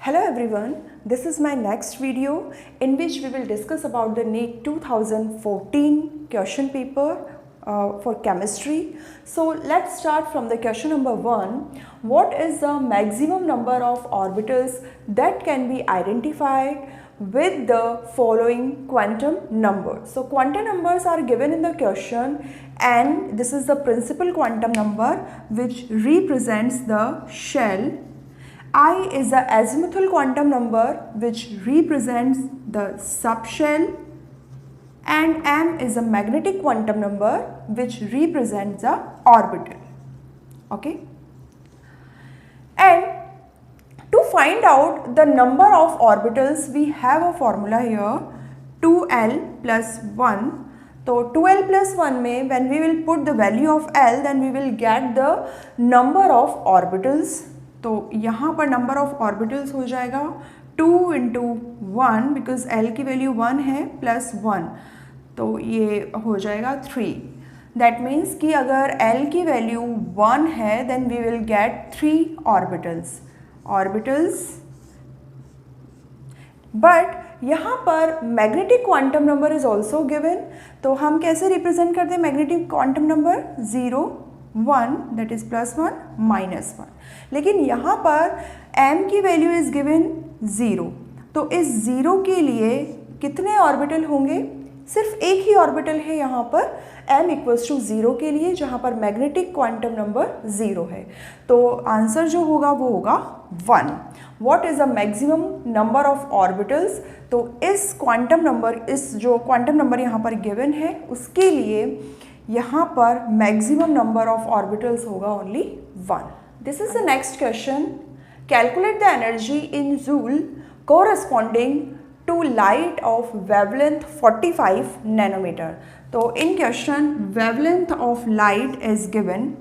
Hello everyone, this is my next video in which we will discuss about the NEET 2014 question paper for chemistry. So let's start from the question number 1. What is the maximum number of orbitals that can be identified with the following quantum numbers? So quantum numbers are given in the question and this is the principal quantum number which represents the shell. I is the azimuthal quantum number which represents the subshell, and m is a magnetic quantum number which represents the orbital. Okay. And to find out the number of orbitals, we have a formula here 2l plus 1. So 2l plus 1 में when we will put the value of l, then we will get the number of orbitals. तो यहाँ पर number of orbitals हो जाएगा 2 into 1 because L की value 1 है plus 1, तो ये हो जाएगा 3. दैट मीन्स कि अगर L की वैल्यू 1 है then we will get 3 orbitals. But यहाँ पर magnetic quantum number is also given, तो हम कैसे रिप्रेजेंट करते हैं magnetic quantum number 0 1 that is plus 1 minus 1. लेकिन यहाँ पर m की वैल्यू इज गिवन 0, तो इस 0 के लिए कितने ऑर्बिटल होंगे? सिर्फ एक ही ऑर्बिटल है यहाँ पर m इक्वल्स टू 0 के लिए, जहाँ पर मैग्नेटिक क्वांटम नंबर 0 है. तो आंसर जो होगा वो होगा 1. What is the maximum number of orbitals? तो इस जो क्वांटम नंबर यहाँ पर गिवन है उसके लिए यहाँ पर मैक्सिमम नंबर ऑफ ऑर्बिटल्स होगा only 1. This is the next question. Calculate the energy in joule corresponding to light of wavelength 45 nanometre. तो in question wavelength of light is given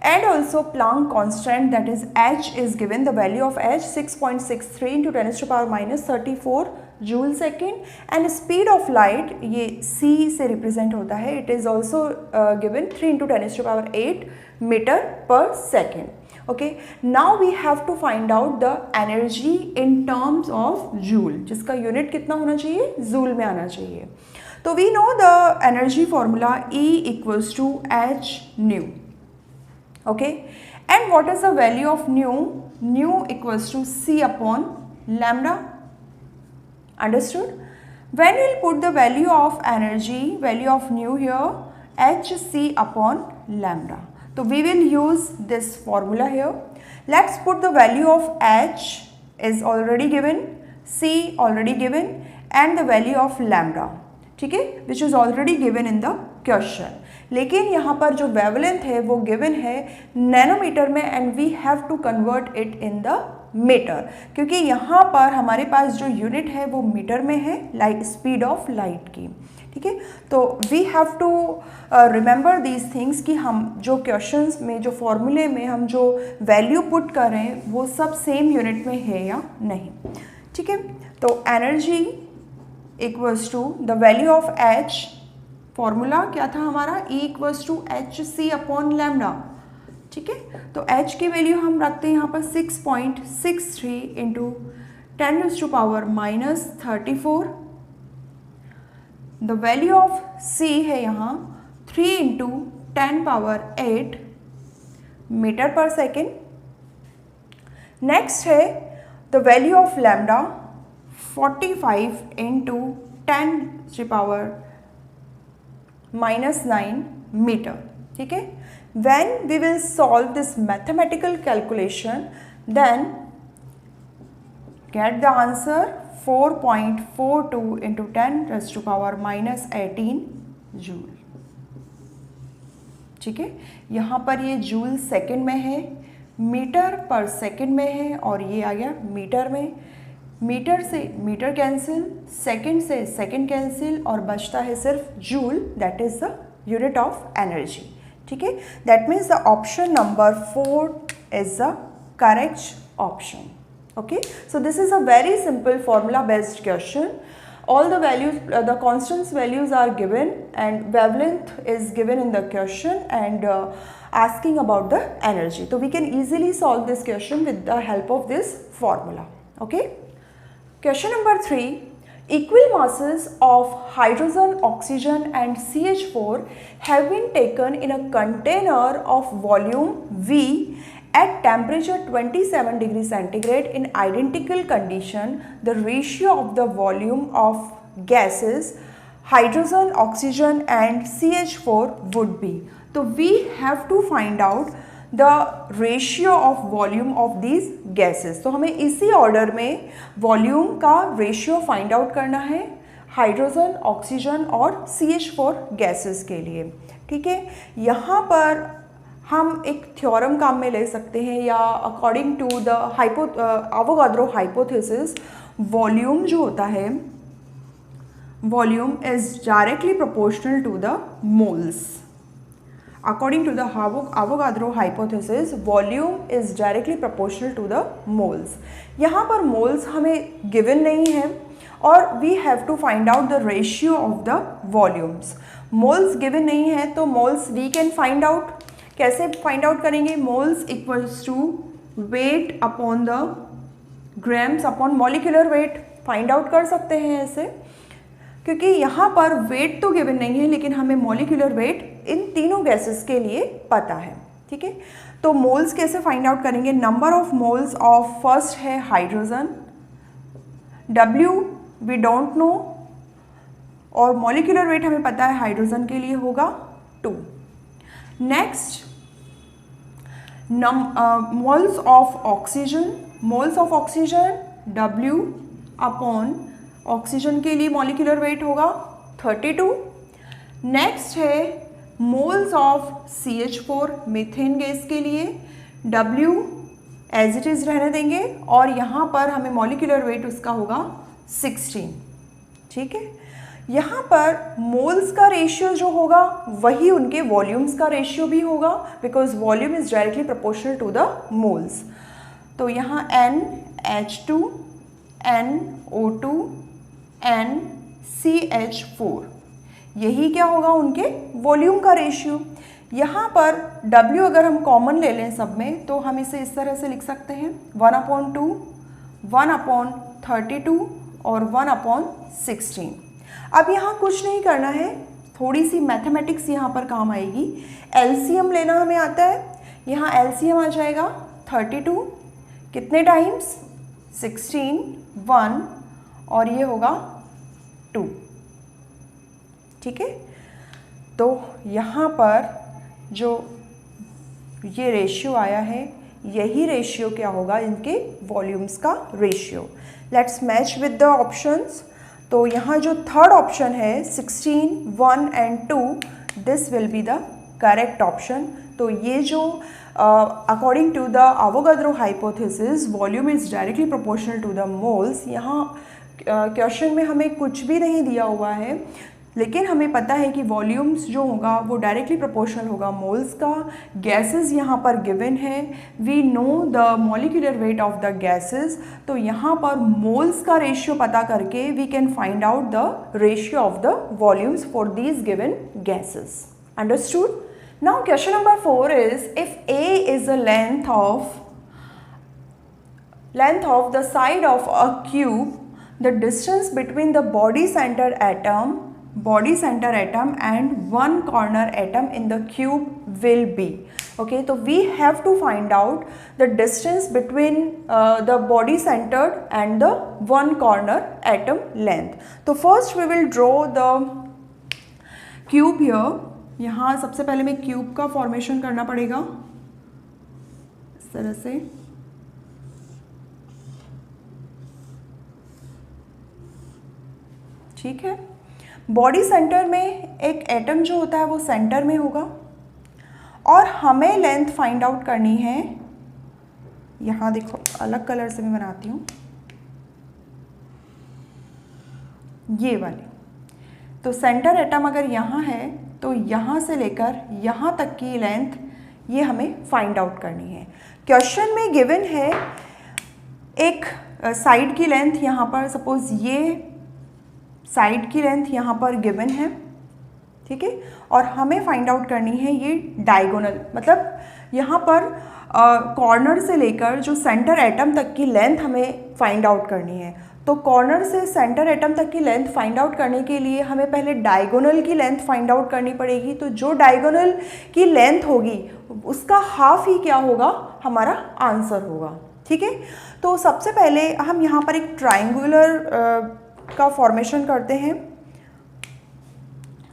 and also Planck constant, that is h is given. The value of h 6.63 into 10 to the power minus 34 joule second, and speed of light ये c से represent होता है. It is also given 3 into 10 to the power 8 meter per second. Okay, now we have to find out the energy in terms of joule, जिसका unit कितना होना चाहिए? joule में आना चाहिए. तो we know the energy formula E equals to h nu. Okay, and what is the value of nu? Nu equals to c upon lambda. Understood? When we will put the value of energy, value of nu here, hc upon lambda. So we will use this formula here. Let's put the value of h is already given, c already given, and the value of lambda, ठीक है, which is already given in the question. लेकिन यहाँ पर जो wavelength है वो given है nanometre में and we have to convert it in the metre, क्योंकि यहाँ पर हमारे पास जो यूनिट है वो मीटर में है लाइट स्पीड ऑफ लाइट की. ठीक है, तो we have to remember these things कि हम जो क्वेश्चंस में जो फॉर्मूले में हम जो वैल्यू पुट कर रहे हैं वो सब सेम यूनिट में है या नहीं. ठीक है, तो energy equals to the value of H. Formula क्या था हमारा? E equals to H C upon lambda. ठीक है, तो h की वैल्यू हम रखते हैं यहाँ पर 6.63 into 10 to power minus 34. The value of c है यहाँ 3 into 10 power 8 metre per second. Next है the value of lambda 45 into 10 to power -9 metre. ठीक है, when we will solve this mathematical calculation then get the answer 4.42 into 10 raised to power -18 joule. ठीक है, यहाँ पर ये जूल सेकेंड में है, मीटर पर सेकेंड में है और ये आ गया मीटर में. मीटर से मीटर कैंसिल, सेकंड से सेकंड कैंसिल और बचता है सिर्फ joule, that is the unit of energy. ठीक है, that means the option number 4 is the correct option. Okay, so this is a very simple formula based question. All the values, the constants values are given and wavelength is given in the question and asking about the energy. So we can easily solve this question with the help of this formula. Okay. Question number 3. Equal masses of hydrogen, oxygen and CH4 have been taken in a container of volume V at temperature 27 degrees centigrade in identical condition. The ratio of the volume of gases hydrogen, oxygen and CH4 would be. तो we have to find out the ratio of volume of these gases. तो हमें इसी order में volume का ratio find out करना है hydrogen, oxygen और CH4 gases के लिए. ठीक है, यहाँ पर हम एक थ्योरम काम में ले सकते हैं या according to the Avogadro hypothesis volume जो होता है volume is directly proportional to the moles. According to the Avogadro hypothesis, volume is directly proportional to the moles. यहाँ पर moles हमें given नहीं है और we have to find out the ratio of the volumes. Moles given नहीं है तो moles we can find out. कैसे find out करेंगे? Moles equals to weight upon the grams upon molecular weight. Find out कर सकते हैं ऐसे, क्योंकि यहाँ पर वेट तो गिवन नहीं है लेकिन हमें मॉलिक्यूलर वेट इन तीनों गैसेस के लिए पता है. ठीक है, तो मोल्स कैसे फाइंड आउट करेंगे? Number of moles of first है hydrogen, W we don't know, और मॉलिक्यूलर वेट हमें पता है हाइड्रोजन के लिए होगा 2. Next moles of oxygen, moles of oxygen W upon oxygen के लिए मॉलिक्यूलर वेट होगा 32. नेक्स्ट है moles of CH4 methane gas के लिए W एज इट इज़ रहने देंगे और यहाँ पर हमें मॉलिक्यूलर वेट उसका होगा 16. ठीक है, यहाँ पर मोल्स का रेशियो जो होगा वही उनके वॉल्यूम्स का रेशियो भी होगा because volume is directly proportional to the moles. तो यहाँ NH2 NO2 NCH4 यही क्या होगा उनके वॉल्यूम का रेशियो. यहाँ पर W अगर हम कॉमन ले लें सब में तो हम इसे इस तरह से लिख सकते हैं 1/2, 1/32 और 1/16. अब यहाँ कुछ नहीं करना है, थोड़ी सी मैथमेटिक्स यहाँ पर काम आएगी. LCM लेना हमें आता है. यहाँ LCM आ जाएगा 32 कितने टाइम्स 16 1 और ये होगा 2. ठीक है, तो यहाँ पर जो ये रेशियो आया है यही रेशियो क्या होगा इनके वॉल्यूम्स का ratio. Let's match with the options. तो यहाँ जो थर्ड ऑप्शन है 16 1 and 2 this will be the correct option. तो ये जो according to the Avogadro hypothesis volume is directly proportional to the moles. यहाँ क्वेश्चन में हमें कुछ भी नहीं दिया हुआ है लेकिन हमें पता है कि वॉल्यूम्स जो होगा वो डायरेक्टली प्रोपोर्शनल होगा मोल्स का. गैसेस यहाँ पर गिवन है, we know the molecular weight of the gases. तो यहाँ पर मोल्स का रेशियो पता करके we can find out the ratio of the volumes for these given gases. Understood. Now question number 4 is if A is the length of the side of a cube, the distance between the body center atom and one corner atom in the cube will be. Okay, so we have to find out the distance between the body centered and the one corner atom length. So first we will draw the cube here. यहाँ सबसे पहले मैं cube का formation करना पड़ेगा इस तरह से. ठीक है, बॉडी सेंटर में एक एटम जो होता है वो सेंटर में होगा और हमें लेंथ फाइंड आउट करनी है. यहाँ देखो अलग कलर से मैं बनाती हूँ ये वाली. तो सेंटर एटम अगर यहाँ है तो यहाँ से लेकर यहाँ तक की लेंथ ये हमें फाइंड आउट करनी है. क्वेश्चन में गिवन है एक साइड की लेंथ, यहाँ पर सपोज ये साइड की लेंथ यहाँ पर गिवन है. ठीक है, और हमें फाइंड आउट करनी है ये डायगोनल, मतलब यहाँ पर कॉर्नर से लेकर जो सेंटर एटम तक की लेंथ हमें फाइंड आउट करनी है। तो कॉर्नर से सेंटर एटम तक की लेंथ फाइंड आउट करने के लिए हमें पहले डायगोनल की लेंथ फाइंड आउट करनी पड़ेगी। तो जो डायगोनल की लेंथ होगी उसका हाफ ही क्या होगा, हमारा आंसर होगा। ठीक है, तो सबसे पहले हम यहाँ पर एक ट्राइंगुलर का फॉर्मेशन करते हैं।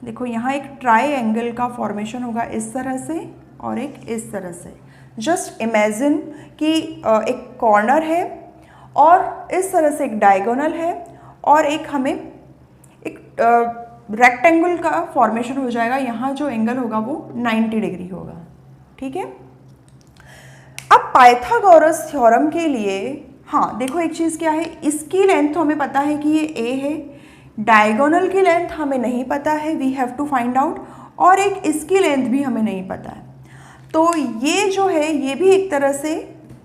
देखो यहाँ एक ट्राइंगल का फॉर्मेशन होगा इस तरह से और एक इस तरह से। जस्ट इमेजिन कि एक कॉर्नर है और इस तरह से एक डायगोनल है और एक हमें एक रेक्टेंगल का फॉर्मेशन हो जाएगा। यहाँ जो एंगल होगा वो 90 डिग्री होगा। ठीक है, अब पाइथागोरस थ्योरम के लिए हाँ देखो एक चीज़ क्या है, इसकी लेंथ तो हमें पता है कि ये a है, डायगोनल की लेंथ हमें नहीं पता है, we have to find out, और एक इसकी लेंथ भी हमें नहीं पता है। तो ये जो है ये भी एक तरह से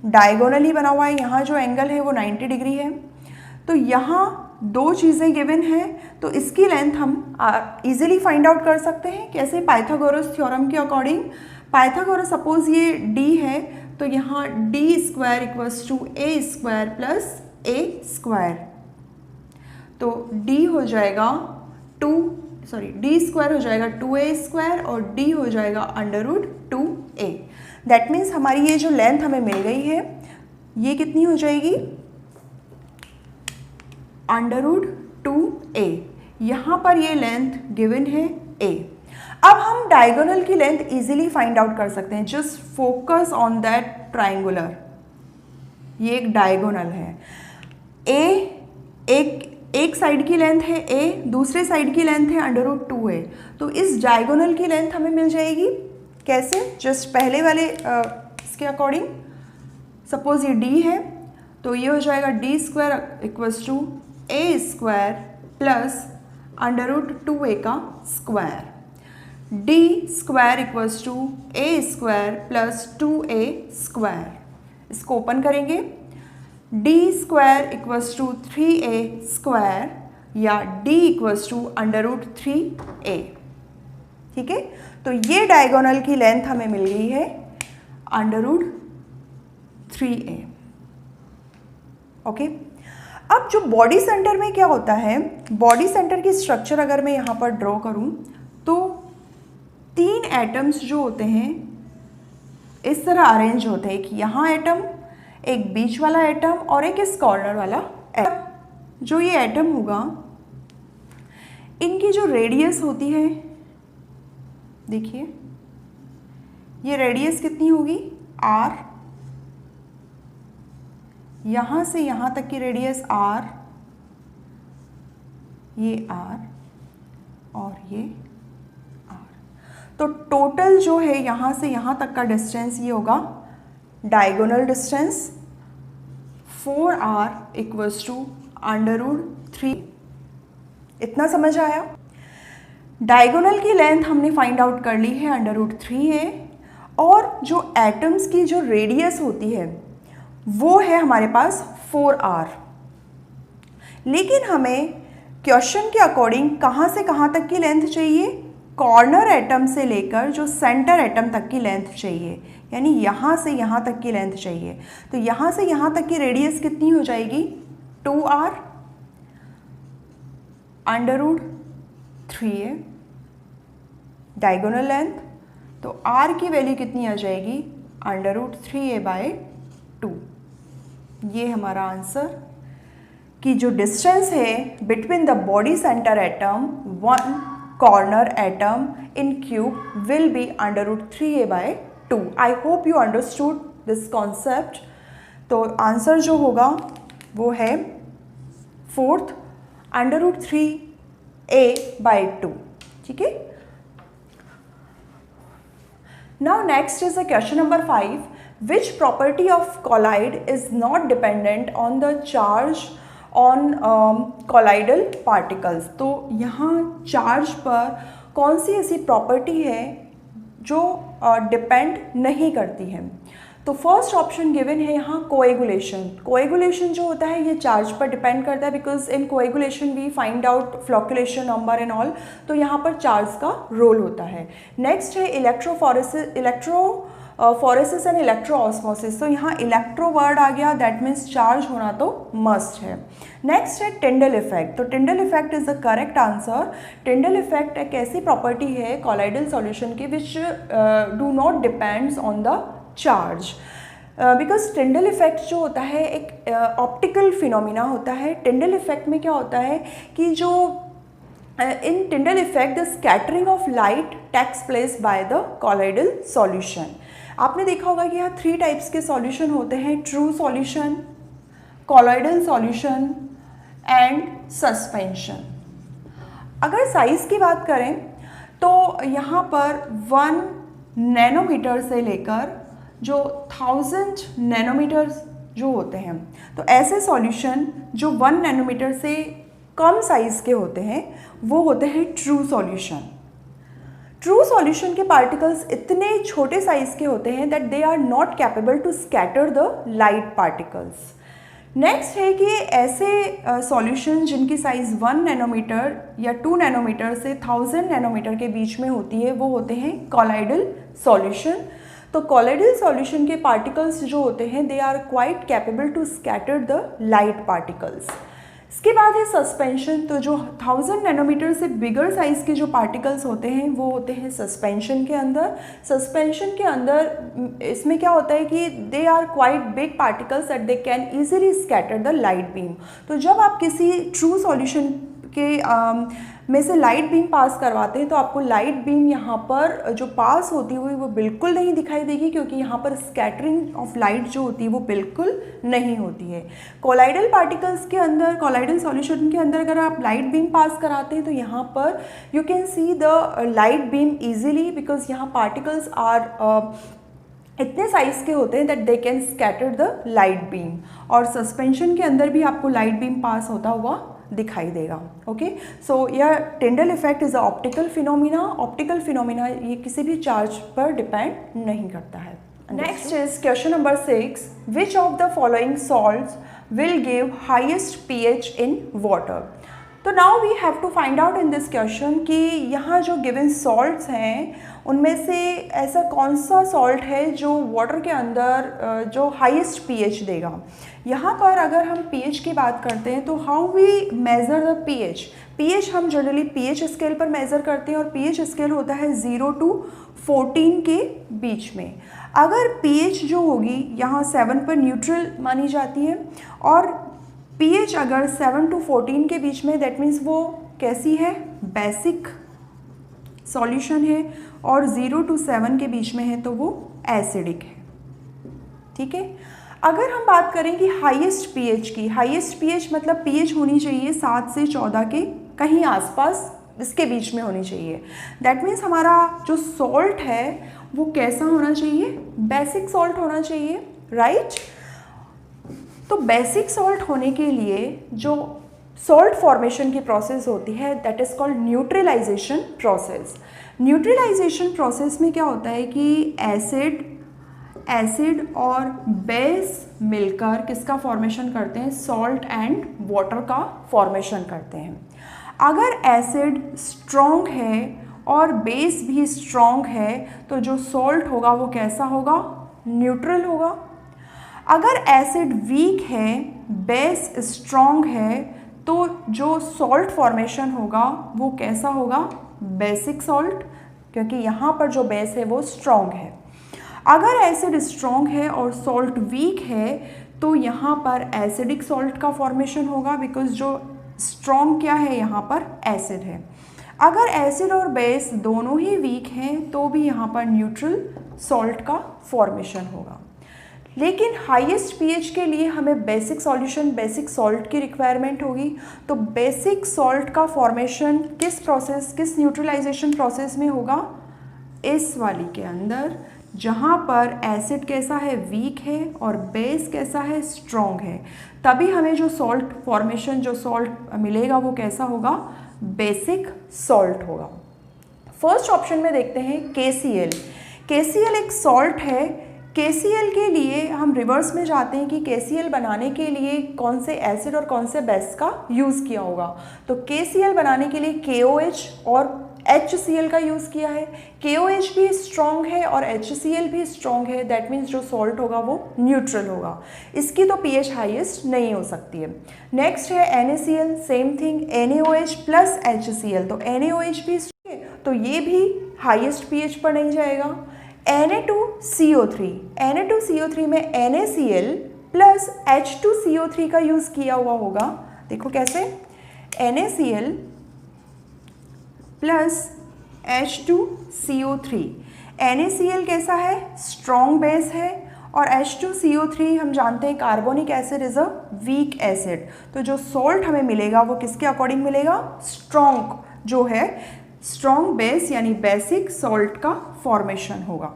डायगोनल ही बना हुआ है। यहाँ जो एंगल है वो 90 डिग्री है। तो यहाँ दो चीज़ें गिवन हैं, तो इसकी लेंथ हम इजीली फाइंड आउट कर सकते हैं। कैसे? पाइथागोरस थ्योरम के अकॉर्डिंग। पाइथागोरस सपोज ये d है, तो यहाँ d square equals to a square plus a square. तो d हो जाएगा d स्क्वायर हो जाएगा 2a स्क्वायर और d हो जाएगा under root 2a। That means हमारी ये जो लेंथ हमें मिल गई है ये कितनी हो जाएगी, अंडर रूट 2a। यहाँ पर ये लेंथ गिवन है a। अब हम डायगोनल की लेंथ इजीली फाइंड आउट कर सकते हैं। Just focus on that triangular, ये एक डायगोनल है। एक साइड की लेंथ है a, दूसरे साइड की लेंथ है अंडर रूट 2a। तो इस डायगोनल की लेंथ हमें मिल जाएगी कैसे? जस्ट पहले वाले इसके अकॉर्डिंग। सपोज ये d है तो ये हो जाएगा d square equals to a square plus under root 2a का square. d square equals to a square plus 2a square. इसको ओपन करेंगे, d square equals to 3a square या d equals to under root 3a। ठीक है, तो ये diagonal की length हमें मिल गई है अंडर रूट 3a। ओके, अब जो बॉडी सेंटर में क्या होता है, बॉडी सेंटर की स्ट्रक्चर अगर मैं यहाँ पर ड्रॉ करूँ तो 3 एटम्स जो होते हैं इस तरह अरेंज होते हैं। एक यहाँ एटम, एक बीच वाला एटम और एक इस कॉर्नर वाला एटम। जो ये एटम होगा इनकी जो रेडियस होती है, देखिए ये रेडियस कितनी होगी r, यहाँ से यहाँ तक की रेडियस r, ये r और ये r। तो टोटल जो है यहाँ से यहाँ तक का डिस्टेंस ये होगा diagonal distance 4r equals to under root 3। इतना समझ आया? डायगोनल की लेंथ हमने फाइंड आउट कर ली है अंडर रूट 3a, और जो एटम्स की जो रेडियस होती है वो है हमारे पास 4r। लेकिन हमें क्वेश्चन के अकॉर्डिंग कहाँ से कहाँ तक की लेंथ चाहिए, कॉर्नर एटम से लेकर जो सेंटर एटम तक की लेंथ चाहिए, यानी यहाँ से यहाँ तक की लेंथ चाहिए। तो यहाँ से यहाँ तक की रेडियस कितनी हो जाएगी, 2r under root 3a diagonal length. तो r की वैल्यू कितनी आ जाएगी, अंडर रूट 3a बाय 2। ये हमारा आंसर कि जो डिस्टेंस है between the body centre atom one corner atom in cube will be under root 3a by 2। I hope you understood this concept. तो आंसर जो होगा वो है 4th under root 3a by 2। ठीक है, now next is the question number 5। Which property of colloid is not dependent on the charge on colloidal particles? तो यहाँ charge पर कौन सी ऐसी प्रॉपर्टी है जो डिपेंड नहीं करती है? तो फर्स्ट ऑप्शन गिवन है यहाँ कोएगुलेशन। कोएगुलेशन जो होता है ये चार्ज पर डिपेंड करता है, because in coagulation we find out flocculation number and all, तो यहाँ पर चार्ज का रोल होता है। नेक्स्ट है फोरेसिस एंड इलेक्ट्रोऑस्मोसिस, तो यहाँ इलेक्ट्रो वर्ड आ गया, दैट मीन्स चार्ज होना तो मस्ट है। नेक्स्ट है टिंडल इफेक्ट। तो टिंडल effect is the correct answer. Tyndall effect एक ऐसी प्रॉपर्टी है कॉलाइडल सॉल्यूशन की which do not depends on the charge, because Tyndall effect जो होता है एक ऑप्टिकल फिनोमिना होता है। टिंडल इफेक्ट में क्या होता है कि जो in Tyndall effect the scattering of light takes place by the colloidal solution. आपने देखा होगा कि यहाँ 3 टाइप्स के सॉल्यूशन होते हैं, true solution, colloidal solution and suspension. अगर साइज़ की बात करें तो यहाँ पर 1 नैनोमीटर से लेकर जो 1000 नैनोमीटर जो होते हैं, तो ऐसे सॉल्यूशन जो 1 नैनोमीटर से कम साइज़ के होते हैं वो होते हैं ट्रू सॉल्यूशन। ट्रू सॉल्यूशन के पार्टिकल्स इतने छोटे साइज़ के होते हैं that they are not capable to scatter the light particles. Next है कि ऐसे सॉल्यूशन जिनकी साइज़ 1 नैनोमीटर या 2 नैनोमीटर से 1000 नैनोमीटर के बीच में होती है वो होते हैं कॉलाइडल सॉल्यूशन। तो कॉलाइडल सॉल्यूशन के पार्टिकल्स जो होते हैं they are quite capable to scatter the light particles. इसके बाद है सस्पेंशन। तो जो 1000 नैनोमीटर से बिगर साइज़ के जो पार्टिकल्स होते हैं वो होते हैं सस्पेंशन के अंदर। सस्पेंशन के अंदर इसमें क्या होता है कि they are quite big particles that they can easily scatter the light beam. तो जब आप किसी ट्रू सॉल्यूशन के में से लाइट बीम पास करवाते हैं तो आपको लाइट बीम यहाँ पर जो पास होती हुई वो बिल्कुल नहीं दिखाई देगी, क्योंकि यहाँ पर स्कैटरिंग ऑफ लाइट जो होती है वो बिल्कुल नहीं होती है। कोलाइडल पार्टिकल्स के अंदर, कोलाइडल सॉल्यूशन के अंदर अगर आप लाइट बीम पास कराते हैं तो यहाँ पर you can see the light beam easily, because यहाँ पार्टिकल्स आर इतने साइज़ के होते हैं that they can scatter the light beam. और सस्पेंशन के अंदर भी आपको लाइट बीम पास होता हुआ दिखाई देगा। ओके, सो यह Tyndall effect is a optical phenomena. Optical phenomena ये किसी भी चार्ज पर डिपेंड नहीं करता है। Next is question number 6, which of the following salts will give highest pH in water. तो now we have to find out in this question कि यहाँ जो गिवन सॉल्ट्स हैं उनमें से ऐसा कौन सा सॉल्ट है जो वाटर के अंदर जो हाईएस्ट pH देगा। यहाँ पर अगर हम pH की बात करते हैं तो how we measure the pH। pH हम जनरली pH स्केल पर मेज़र करते हैं और pH स्केल होता है 0 to 14 के बीच में। अगर pH जो होगी यहाँ 7 पर न्यूट्रल मानी जाती है और pH अगर 7 to 14 के बीच में, दैट मीन्स वो कैसी है, बेसिक सॉल्यूशन है, और 0 to 7 के बीच में है तो वो एसिडिक है। ठीक है, अगर हम बात करें कि हाईएस्ट pH की, हाईएस्ट pH मतलब pH होनी चाहिए 7 से 14 के कहीं आसपास, इसके बीच में होनी चाहिए। दैट मीन्स हमारा जो सॉल्ट है वो कैसा होना चाहिए, बेसिक सॉल्ट होना चाहिए, राइट। तो बेसिक सॉल्ट होने के लिए जो सॉल्ट फॉर्मेशन की प्रोसेस होती है that is called neutralisation process. Neutralisation process में क्या होता है कि एसिड और बेस मिलकर किसका फॉर्मेशन करते हैं, सॉल्ट एंड वाटर का फॉर्मेशन करते हैं। अगर एसिड स्ट्रॉन्ग है और बेस भी स्ट्रॉन्ग है तो जो सॉल्ट होगा वो कैसा होगा, न्यूट्रल होगा। अगर एसिड वीक है, बेस स्ट्रॉन्ग है, तो जो सॉल्ट फॉर्मेशन होगा वो कैसा होगा, बेसिक सॉल्ट, क्योंकि यहाँ पर जो बेस है वो स्ट्रॉन्ग है। अगर एसिड स्ट्रॉन्ग है और सॉल्ट वीक है तो यहाँ पर एसिडिक सॉल्ट का फॉर्मेशन होगा, बिकॉज जो स्ट्रॉन्ग क्या है यहाँ पर एसिड है। अगर एसिड और बेस दोनों ही वीक हैं तो भी यहाँ पर न्यूट्रल सॉल्ट का फॉर्मेशन होगा। लेकिन हाईएस्ट pH के लिए हमें बेसिक सॉल्यूशन, बेसिक सॉल्ट की रिक्वायरमेंट होगी। तो बेसिक सॉल्ट का फॉर्मेशन किस प्रोसेस, किस न्यूट्रलाइजेशन प्रोसेस में होगा, इस वाली के अंदर, जहाँ पर एसिड कैसा है, वीक है, और बेस कैसा है, स्ट्रॉन्ग है। तभी हमें जो सॉल्ट फॉर्मेशन, जो सॉल्ट मिलेगा वो कैसा होगा, बेसिक सॉल्ट होगा। फर्स्ट ऑप्शन में देखते हैं KCl। KCl एक सॉल्ट है। KCl के लिए हम रिवर्स में जाते हैं कि KCl बनाने के लिए कौन से एसिड और कौन से बेस का यूज़ किया होगा। तो KCl बनाने के लिए KOH और HCl का यूज़ किया है, KOH भी स्ट्रॉन्ग है और HCl भी स्ट्रॉन्ग है, दैट मीन्स जो सॉल्ट होगा वो न्यूट्रल होगा, इसकी तो pH हाईएस्ट नहीं हो सकती है। नेक्स्ट है NaCl, same thing, NaOH plus HCl, तो NaOH भी तो ये भी हाईएस्ट pH पर नहीं जाएगा। Na2CO3 में NaCl प्लस H2CO3 का यूज़ किया हुआ होगा, देखो कैसे, NaCl प्लस H2CO3। NaCl कैसा है, स्ट्रॉन्ग बेस है, और H2CO3 हम जानते हैं carbonic acid is a weak acid, तो जो सॉल्ट हमें मिलेगा वो किसके अकॉर्डिंग मिलेगा, स्ट्रॉन्ग जो है, स्ट्रॉन्ग बेस यानी बेसिक सॉल्ट का फॉर्मेशन होगा।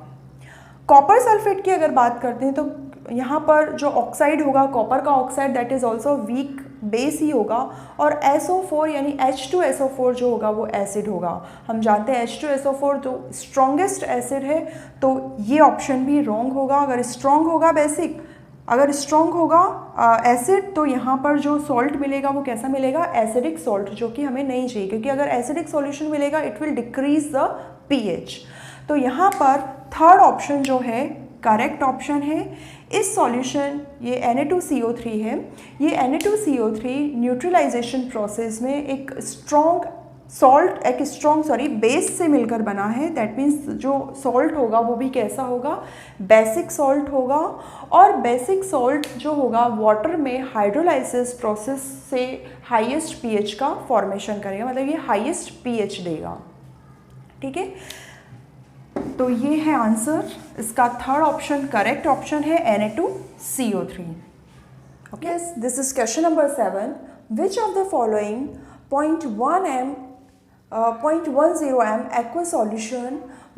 कॉपर सल्फेट की अगर बात करते हैं तो यहाँ पर जो ऑक्साइड होगा कॉपर का oxide, that is also weak base ही होगा, और SO4 यानी H2SO4 जो होगा वो एसिड होगा। हम जानते हैं H2SO4 जो स्ट्रॉन्गेस्ट एसिड है, तो ये ऑप्शन भी रॉन्ग होगा। अगर स्ट्रॉन्ग होगा बेसिक, अगर स्ट्रॉन्ग होगा एसिड, तो यहाँ पर जो सॉल्ट मिलेगा वो कैसा मिलेगा, एसिडिक सॉल्ट, जो कि हमें नहीं चाहिए, क्योंकि अगर एसिडिक सॉल्यूशन मिलेगा it will decrease the pH। तो यहाँ पर थर्ड ऑप्शन जो है करेक्ट ऑप्शन है। इस सॉल्यूशन ये Na2CO3 है, ये Na2CO3 न्यूट्रलाइजेशन प्रोसेस में एक स्ट्रॉन्ग सॉल्ट, एक स्ट्रॉन्ग बेस से मिलकर बना है, दैट मीन्स जो सॉल्ट होगा वो भी कैसा होगा, बेसिक सॉल्ट होगा, और बेसिक सॉल्ट जो होगा वाटर में हाइड्रोलाइसिस प्रोसेस से हाईएस्ट pH का फॉर्मेशन करेगा, मतलब ये हाईएस्ट pH देगा, ठीक है। तो ये है आंसर, इसका थर्ड ऑप्शन करेक्ट ऑप्शन है Na2CO3। Okay, this is question number 7। Which of the following 0.10 m aqueous solution,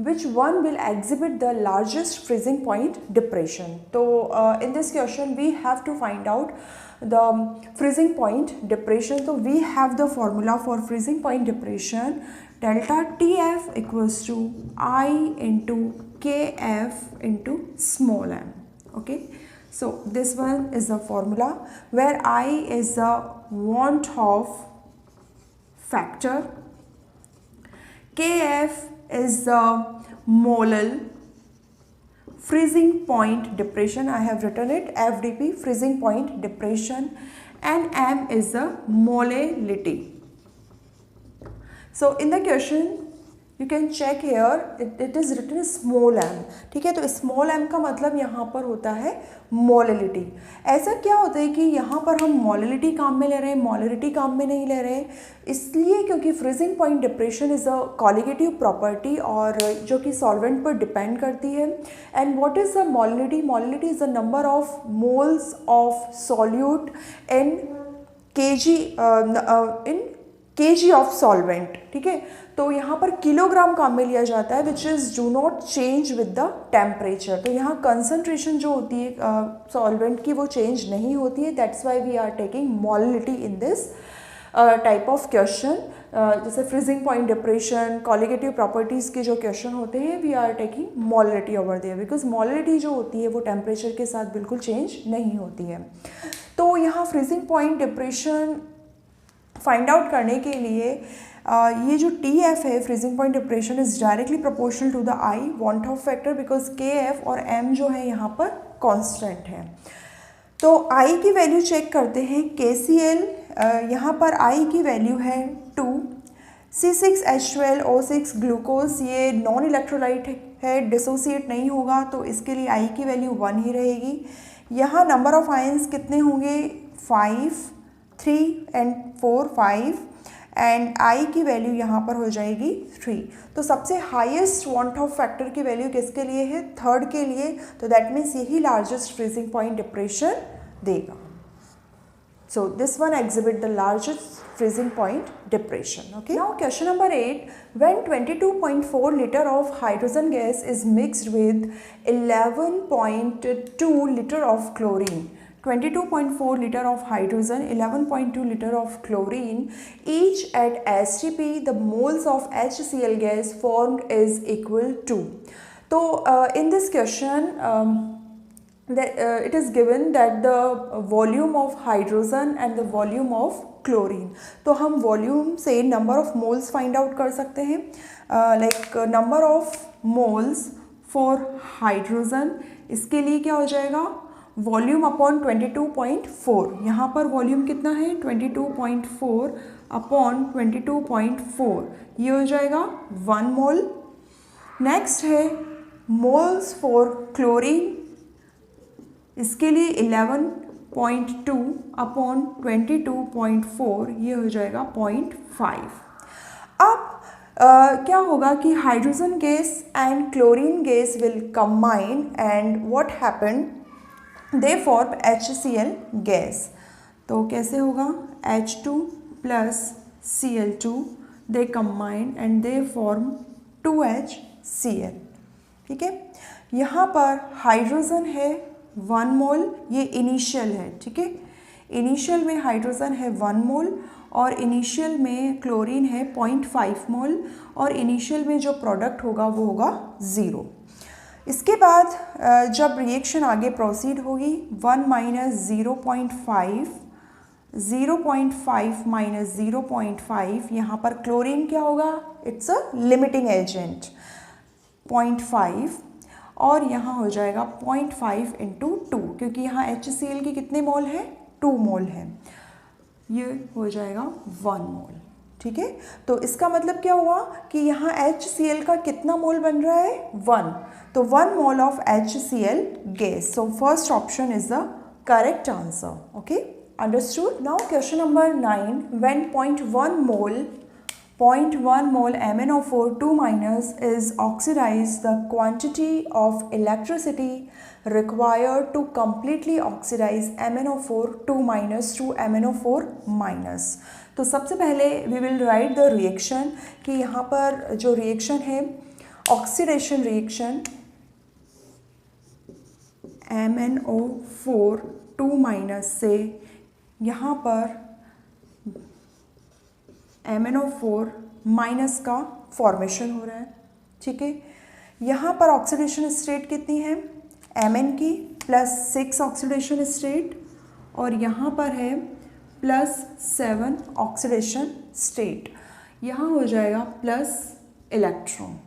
which one will exhibit the largest freezing point depression? So in this question we have to find out the freezing point depression. So we have the formula for freezing point depression, delta TF equals to I into KF into small m. Okay, so this one is the formula where I is the want of factor, Kf is the molal freezing point depression, I have written it FDP, freezing point depression, and m is the molality. So in the question you can check here it is written small m, ठीक है, तो small m का मतलब यहाँ पर होता है molality. ऐसा क्या होता है कि यहाँ पर हम मोललिटी काम में ले रहे हैं, मोललिटी काम में नहीं ले रहे हैं, इसलिए क्योंकि freezing point depression is a colligative property और जो कि सॉल्वेंट पर डिपेंड करती है। And what is the molality? Molality is the number of moles of solute in kg of solvent, ठीक है। तो यहाँ पर किलोग्राम काम में लिया जाता है, which is do not change with the temperature. तो यहाँ कंसनट्रेशन जो होती है सॉल्वेंट की वो चेंज नहीं होती है, that's why we are taking molality in this type of question. जैसे freezing point depression, colligative properties के जो क्वेश्चन होते हैं we are taking molality over there, because molality जो होती है वो टेम्परेचर के साथ बिल्कुल चेंज नहीं होती है। तो यहाँ freezing point depression find out करने के लिए ये जो TF है, freezing point depression, is directly proportional to the I van't Hoff factor, because KF और M जो है यहाँ पर कांस्टेंट है। तो I की वैल्यू चेक करते हैं, KCl यहाँ पर I की वैल्यू है 2, C6H12O6 ग्लूकोज ये नॉन इलेक्ट्रोलाइट है, डिसोसिएट नहीं होगा, तो इसके लिए I की वैल्यू 1 ही रहेगी। यहाँ नंबर ऑफ आयंस कितने होंगे, 5, 3 and 4, 5, एंड I की वैल्यू यहाँ पर हो जाएगी 3। तो सबसे हाईएस्ट वांट ऑफ फैक्टर की वैल्यू किसके लिए है, थर्ड के लिए, तो दैट मीन्स यही लार्जेस्ट फ्रीजिंग पॉइंट डिप्रेशन देगा। So this one exhibit the largest freezing point depression. Okay. Now question number 8, when 22.4 liter of hydrogen gas is mixed with 11.2 liter of chlorine, 22.4 liter of hydrogen, 11.2 liter of chlorine, each at STP, the moles of HCl gas formed is equal to. तो in this question it is given that the volume of hydrogen and the volume of chlorine. तो हम volume से number of moles find out कर सकते हैं. Like number of moles for hydrogen, इसके लिए क्या हो जाएगा, वॉल्यूम अपॉन 22.4. यहाँ पर वॉल्यूम कितना है 22.4 अपॉन 22.4, ये हो जाएगा 1 मोल. नेक्स्ट है मोल्स फॉर क्लोरीन, इसके लिए 11.2 अपॉन 22.4, ये हो जाएगा 0.5. अब क्या होगा कि hydrogen gas and chlorine gas will combine and what happened, they form HCl gas. तो कैसे होगा, H2 plus Cl2 they combine and they form 2HCl. ठीक है, यहाँ पर हाइड्रोजन है 1 मोल, ये इनिशियल है. ठीक है, इनिशियल में हाइड्रोजन है 1 मोल और इनिशियल में क्लोरीन है 0.5 मोल और इनिशियल में जो प्रोडक्ट होगा वो होगा 0. इसके बाद जब रिएक्शन आगे प्रोसीड होगी 1 माइनस 0.5, 0.5 माइनस 0.5, यहाँ पर क्लोरीन क्या होगा, इट्स अ लिमिटिंग एजेंट 0.5 और यहाँ हो जाएगा 0.5 इंटू 2, क्योंकि यहाँ HCl की कितने मोल है, 2 मोल है, ये हो जाएगा 1 मोल. ठीक है, तो इसका मतलब क्या हुआ कि यहाँ HCl का कितना मोल बन रहा है, 1. तो 1 mole of HCl gas. So first option is the correct answer. Okay, understood. Now question number 9, when 0.1 mole MnO4 2- is oxidized, the quantity of electricity required to completely oxidize MnO4 2- to MnO4-. तो सबसे पहले we will write the reaction कि यहाँ पर जो reaction है oxidation reaction MnO4 2- से यहाँ पर MnO4- का फॉर्मेशन हो रहा है. ठीक है, यहाँ पर ऑक्सीडेशन स्टेट कितनी है, Mn की +6 ऑक्सीडेशन स्टेट और यहाँ पर है +7 ऑक्सीडेशन स्टेट, यहाँ हो जाएगा प्लस इलेक्ट्रॉन.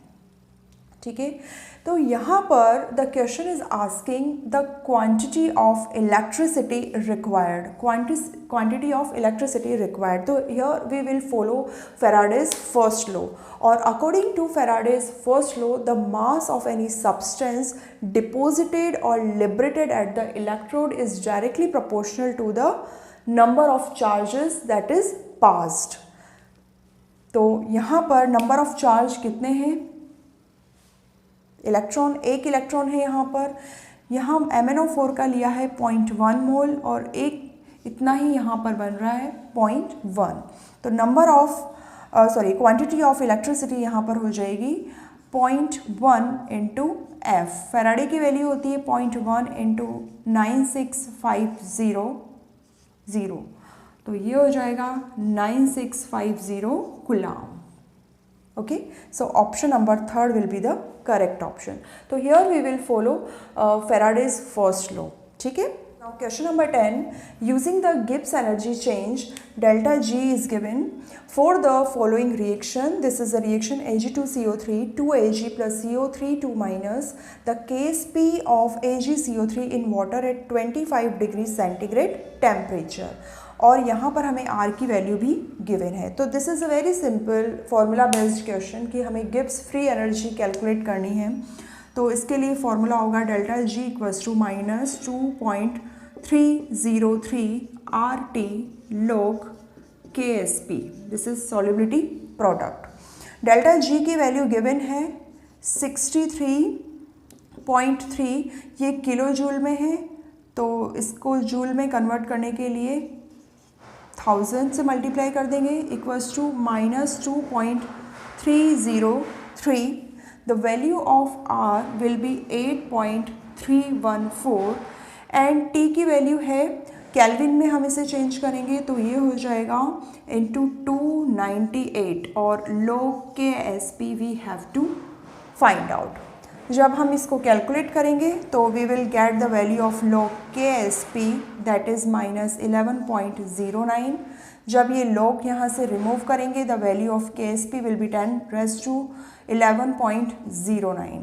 ठीक है, तो यहाँ पर the question is asking the quantity of electricity required, quantity of electricity required. तो here we will follow Faraday's first law, और according to Faraday's first law the mass of any substance deposited और liberated at the electrode is directly proportional to the number of charges that is passed. तो यहाँ पर number of charge कितने हैं, electron, एक electron है यहाँ पर. यहाँ MnO4 का लिया है 0.1 मोल और एक इतना ही यहाँ पर बन रहा है 0.1. तो number of quantity of electricity यहाँ पर हो जाएगी 0.1 इंटू F. फैराडे की वैल्यू होती है 0.1 इंटू 9650. तो ये हो जाएगा 9650 coulomb. Okay, so option number 3 will be the correct option. So here we will follow Faraday's first law. ठीक है. Now question number 10, using the Gibbs energy change, delta G is given for the following reaction. This is a reaction Ag2CO3 2Ag plus CO3 2-. The Kp of AgCO3 in water at 25 degrees centigrade temperature. और यहाँ पर हमें R की value भी given है. तो this is a very simple formula based question कि हमें गिब्स फ्री एनर्जी कैलकुलेट करनी है. तो इसके लिए फॉर्मूला होगा delta G equals to -2.303 RT log Ksp. This is solubility product. Delta G की वैल्यू गिवन है 63.3, ये किलो जूल में है. तो इसको जूल में कन्वर्ट करने के लिए 1000 से मल्टीप्लाई कर देंगे equals to -2.303. The value of R will be 8.314 and T की वैल्यू है केल्विन में, हम इसे चेंज करेंगे तो ये हो जाएगा इंटू 298 और log Ksp we have to find out. जब हम इसको कैलकुलेट करेंगे तो we will get the value of log KSP that is -11.09। जब ये log यहाँ से रिमूव करेंगे the value of KSP will be 10⁻11.09।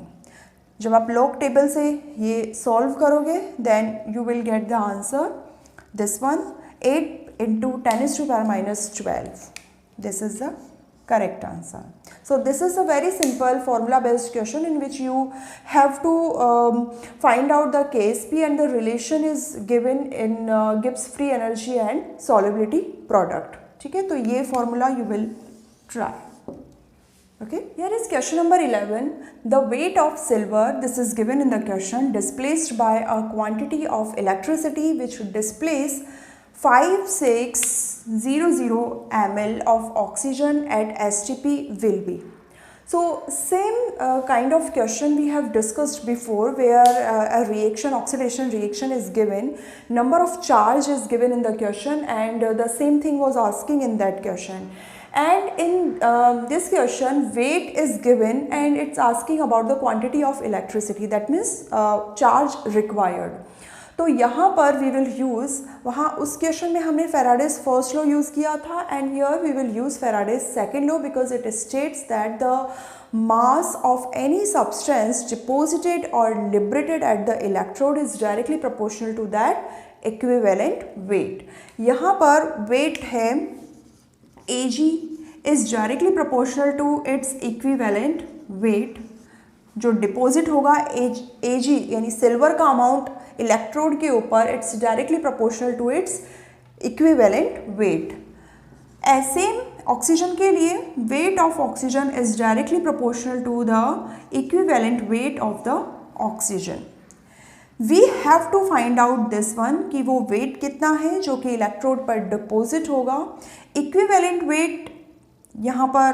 जब आप log टेबल से ये सॉल्व करोगे then you will get the answer this one 8 into 10⁻⁻12. This is the correct answer. So this is a very simple formula based question in which you have to find out the KSP and the relation is given in Gibbs free energy and solubility product. ठीक है, तो ये formula you will try. Okay, here is question number 11. The weight of silver, this is given in the question, displaced by a quantity of electricity which displace 5600 ml of oxygen at STP will be. So same kind of question we have discussed before, where a reaction, oxidation reaction is given, number of charge is given in the question, and the same thing was asking in that question. And in this question weight is given and it's asking about the quantity of electricity, that means charge required. तो यहाँ पर we will use, वहाँ उस question में हमने Faraday's first law use किया था and here we will use Faraday's second law because it states that the mass of any substance deposited or liberated at the electrode is directly proportional to that equivalent weight. यहाँ पर weight है Ag is directly proportional to its equivalent weight. जो deposit होगा Ag यानी silver का amount electrode के ऊपर it's directly proportional to its equivalent weight. Same oxygen के लिए weight of oxygen is directly proportional to the equivalent weight of the oxygen. We have to find out this one कि वो wait कितना है जो कि इलेक्ट्रोड पर deposit होगा। इक्विवेलेंट वेट यहाँ पर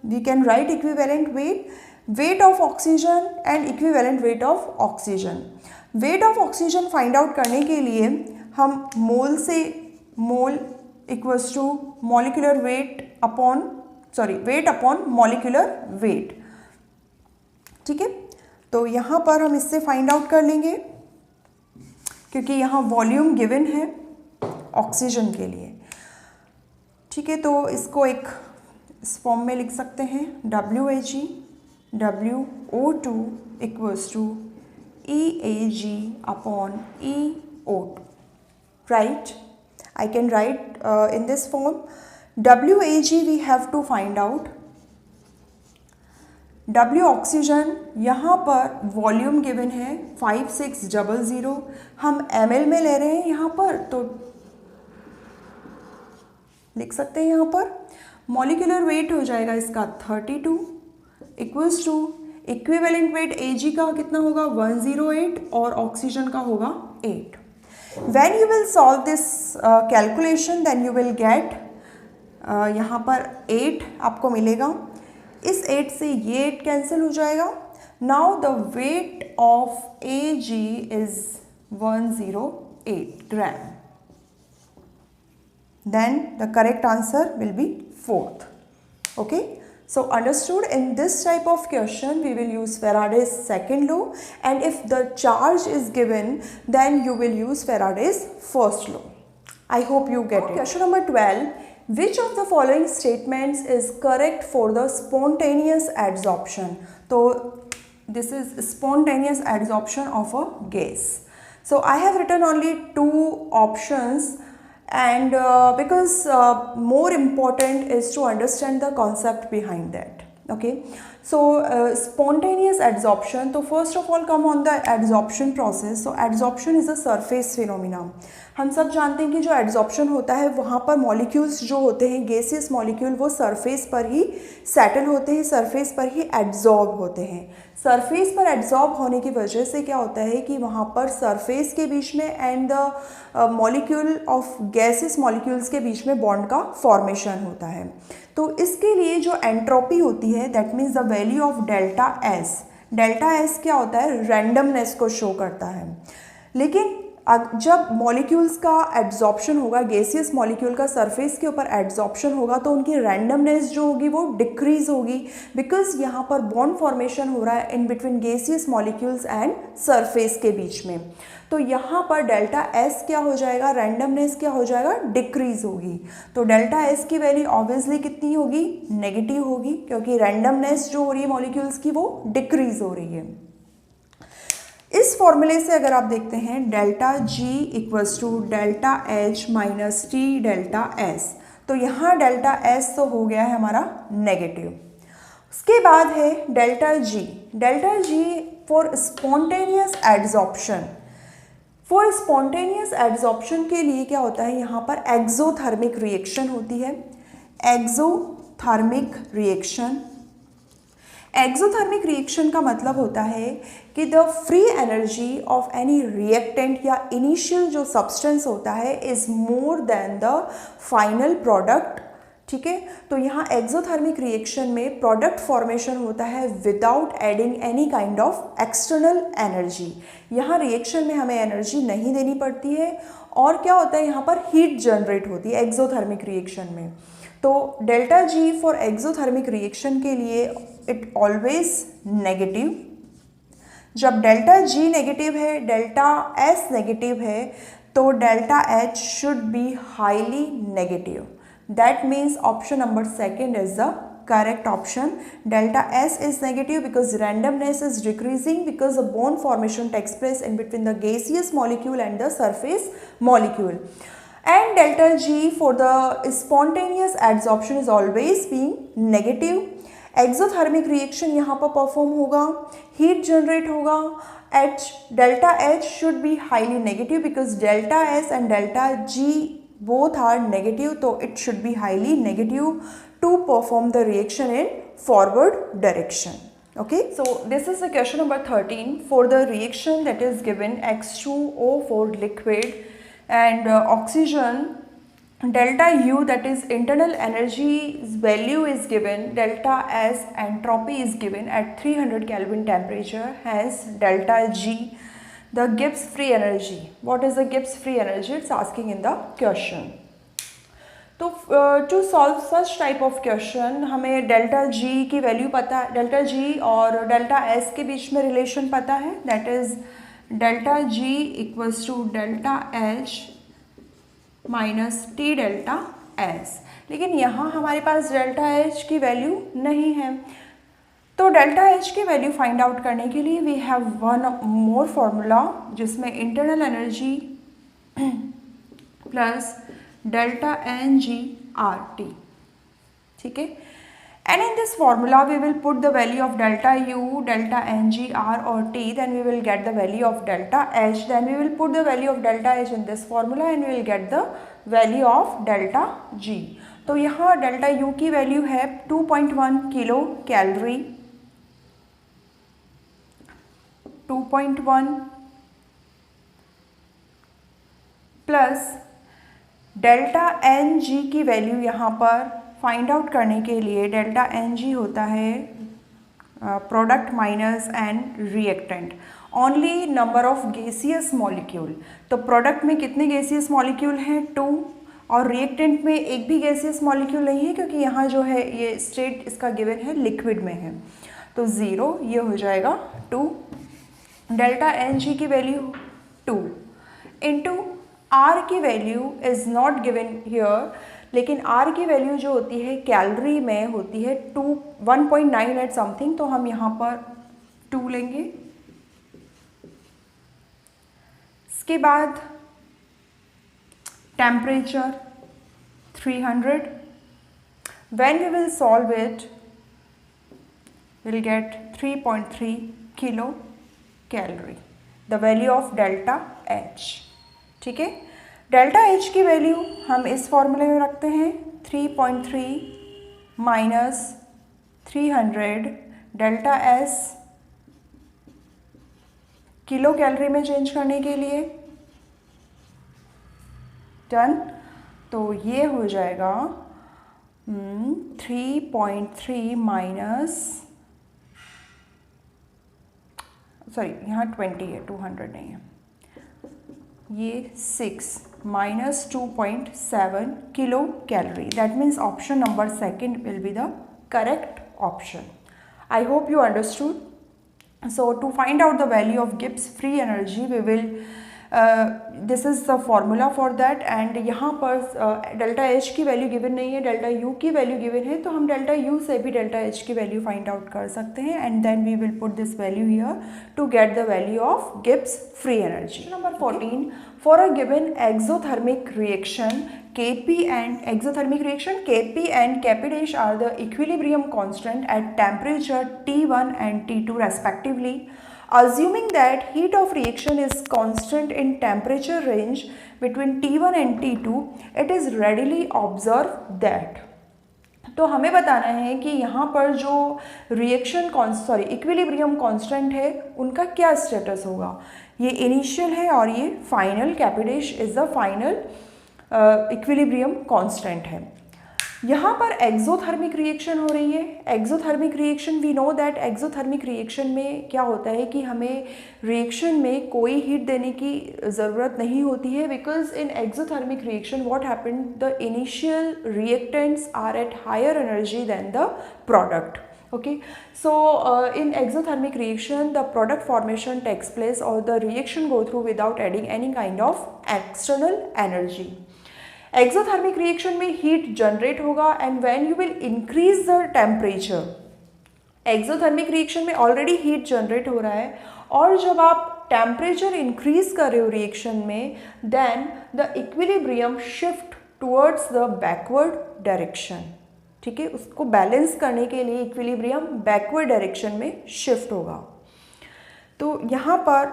we can write equivalent weight of oxygen and equivalent weight of oxygen. Weight of oxygen find out करने के लिए हम मोल से mole equals to molecular weight upon weight upon molecular weight. ठीक है, तो यहाँ पर हम इससे फाइंड आउट कर लेंगे क्योंकि यहाँ वॉल्यूम गिवन है ऑक्सीजन के लिए। ठीक है, तो इसको एक इस फॉर्म में लिख सकते हैं WAG WO2 equals to EAG upon EO2, right? I can write in this form. WAG we have to find out. W oxygen यहाँ पर वॉल्यूम गिवन है 5600, हम ml में ले रहे हैं यहाँ पर, तो लिख सकते हैं यहाँ पर मॉलिक्यूलर वेट हो जाएगा इसका 32 equals to equivalent weight Ag का कितना होगा 108 और ऑक्सीजन का होगा 8। When you will solve this calculation then you will get यहाँ पर 8 आपको मिलेगा। इस 8 से ये 8 कैंसिल हो जाएगा। Now the weight of Ag is 108 gram. Then the correct answer will be 4th। Okay, so understood, in this type of question we will use Faraday's second law, and if the charge is given then you will use Faraday's first law. I hope you get it. Question number 12. Which of the following statements is correct for the spontaneous adsorption? So this is spontaneous adsorption of a gas. So I have written only 2 options, and because more important is to understand the concept behind that. Okay, so spontaneous adsorption, so first of all come on the adsorption process. So adsorption is a surface phenomena. हम सब जानते हैं कि जो adsorption होता है वहाँ पर मॉलिक्यूल्स जो होते हैं गैसियस मॉलिक्यूल वो सरफेस पर ही सेटल होते हैं, सरफेस पर ही एड्जॉर्ब होते हैं। सरफेस पर एड्जॉर्ब होने की वजह से क्या होता है कि वहाँ पर सरफेस के बीच में and the molecule of gaseous molecules के बीच में बॉन्ड का फॉर्मेशन होता है। तो इसके लिए जो एंट्रोपी होती है that means the value of delta S क्या होता है, रैंडमनेस को शो करता है। लेकिन जब मॉलिक्यूल्स का एड्जॉर्प्शन होगा, गैसियस मॉलिक्यूल का सरफेस के ऊपर एड्जॉर्प्शन होगा तो उनकी रैंडमनेस जो होगी वो डिक्रीज होगी, बिकॉज यहाँ पर बॉन्ड फॉर्मेशन हो रहा है in between gaseous molecules and surface के बीच में। तो यहाँ पर डेल्टा एस क्या हो जाएगा, रैंडमनेस क्या हो जाएगा, डिक्रीज होगी। तो डेल्टा एस की वैल्यू ऑब्वियसली कितनी होगी, नेगेटिव होगी, क्योंकि रैंडमनेस जो हो रही है मॉलिक्यूल्स की वो डिक्रीज हो रही है। इस फॉर्मूले से अगर आप देखते हैं delta G equals to delta H minus T delta S, तो यहाँ डेल्टा एस तो हो गया है हमारा नेगेटिव। उसके बाद है delta G. Delta G for spontaneous adsorption. For spontaneous adsorption के लिए क्या होता है, यहाँ पर एक्सोथर्मिक रिएक्शन होती है। एक्सोथर्मिक रिएक्शन, एक्सोथर्मिक रिएक्शन का मतलब होता है कि the free energy of any reactant या इनिशियल जो सब्सटेंस होता है is more than the final product. ठीक है, तो यहाँ एक्सोथर्मिक रिएक्शन में प्रोडक्ट फॉर्मेशन होता है without adding any kind of external energy. यहाँ रिएक्शन में हमें एनर्जी नहीं देनी पड़ती है, और क्या होता है यहाँ पर हीट जनरेट होती है एक्सोथर्मिक रिएक्शन में। तो delta G for exothermic reaction के लिए इट ऑलवेज नेगेटिव। जब डेल्टा जी नेगेटिव है, डेल्टा एस नेगेटिव है, तो delta H should be highly negative. That means option number second is the correct option. Delta S is negative because randomness is decreasing because the bond formation takes place in between the gaseous molecule and the surface molecule. And delta G for the spontaneous adsorption is always being negative. Exothermic reaction यहाँ पर perform होगा, heat generate होगा, delta H should be highly negative because delta S and delta G both are negative, so it should be highly negative to perform the reaction in forward direction. Okay, so this is the question number 13 for the reaction that is given H2O for liquid and oxygen. Delta U, that is internal energy value, is given. Delta S entropy is given at 300 Kelvin temperature. Hence delta G, the Gibbs free energy. What is the Gibbs free energy? It's asking in the question. तो to solve such type of question हमें delta G की value पता है, delta G और delta S के बीच में relation पता है, that is delta G equals to delta H minus T delta S. लेकिन यहाँ हमारे पास डेल्टा एच की वैल्यू नहीं है, तो डेल्टा एच की वैल्यू फाइंड आउट करने के लिए we have one more formula जिसमें internal energy plus delta N G R T. ठीक है, and in this formula we will put the value of delta U, delta N G R और T, then we will get the value of delta H, then we will put the value of delta H in this formula and we will get the value of delta G. तो यहाँ delta U की value है 2.1 kilo calorie, 2.1 plus delta N g की value यहाँ पर find out करने के लिए डेल्टा एन जी होता है product minus and reactant, only number of gaseous molecule. तो प्रोडक्ट में कितने गैसियस मॉलिक्यूल हैं, 2, और रिएक्टेंट में एक भी गैसियस मॉलिक्यूल नहीं है क्योंकि यहाँ जो है ये स्टेट इसका गिवन है लिक्विड में है, तो 0, ये हो जाएगा 2। डेल्टा एन जी की वैल्यू 2 इंटू आर की value is not given here, लेकिन आर की वैल्यू जो होती है कैलोरी में होती है 1.9 एट समथिंग, तो हम यहाँ पर 2 लेंगे। इसके बाद temperature 300, when we will solve it will get 3.3 kilo calorie, the value of delta H. ठीक है, डेल्टा एच की वैल्यू हम इस फॉर्मूले में रखते हैं 3.3 minus 300 delta S kilo calorie में चेंज करने के लिए, डन। तो ये हो जाएगा 3.3 माइनस, सॉरी यहाँ 20 है, 200 नहीं है, ये 6 minus 2.7 kilo calorie. That means option number second will be the correct option. I hope you understood. So to find out the value of Gibbs free energy, we will this is the formula for that. and यहाँ पर delta H की value given नहीं है, delta U की value given है, तो हम delta U से भी डेल्टा एच की वैल्यू फाइंड आउट कर सकते हैं. And then we will put this value here to get the value of Gibbs free energy. Number 14, for a given exothermic reaction Kp and exothermic reaction Kp and Kp dash are the equilibrium constant at temperature T1 and T2 respectively. Assuming that heat of reaction is constant in temperature range between T1 and T2, it is readily observed that. तो हमें बताना है कि यहाँ पर जो reaction equilibrium constant है उनका क्या स्टेटस होगा. ये इनिशियल है और ये final. Kp dash is the final equilibrium constant है. यहाँ पर एक्सोथर्मिक रिएक्शन हो रही है. Exothermic reaction we know that exothermic reaction में क्या होता है कि हमें रिएक्शन में कोई हीट देने की ज़रूरत नहीं होती है, because in exothermic reaction what happened, the initial reactants are at higher energy than the product. Okay, so in exothermic reaction the product formation takes place or the reaction go through without adding any kind of external energy. Exothermic reaction में heat generate होगा and when you will increase the temperature, exothermic reaction में already heat generate हो रहा है और जब आप temperature increase कर रहे हो reaction में, then the equilibrium shift towards the backward direction. ठीक है, उसको बैलेंस करने के लिए इक्विलिब्रियम बैकवर्ड डायरेक्शन में शिफ्ट होगा. तो यहाँ पर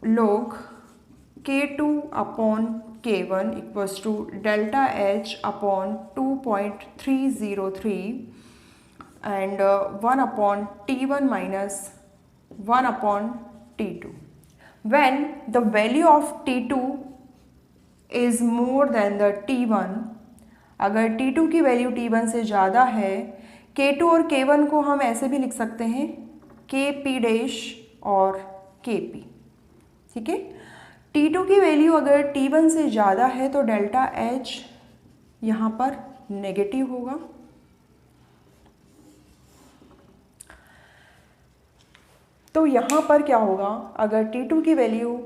log K2 upon K1 equals to delta H upon 2.303 and 1 upon T1 minus 1 upon T2. When the value of T2 is more than the T1, अगर T2 की वैल्यू T1 से ज़्यादा है, K2 और K1 को हम ऐसे भी लिख सकते हैं Kp डैश और Kp. ठीक है, T2 की वैल्यू अगर T1 से ज़्यादा है तो डेल्टा H यहाँ पर नेगेटिव होगा. तो यहाँ पर क्या होगा, अगर T2 की वैल्यू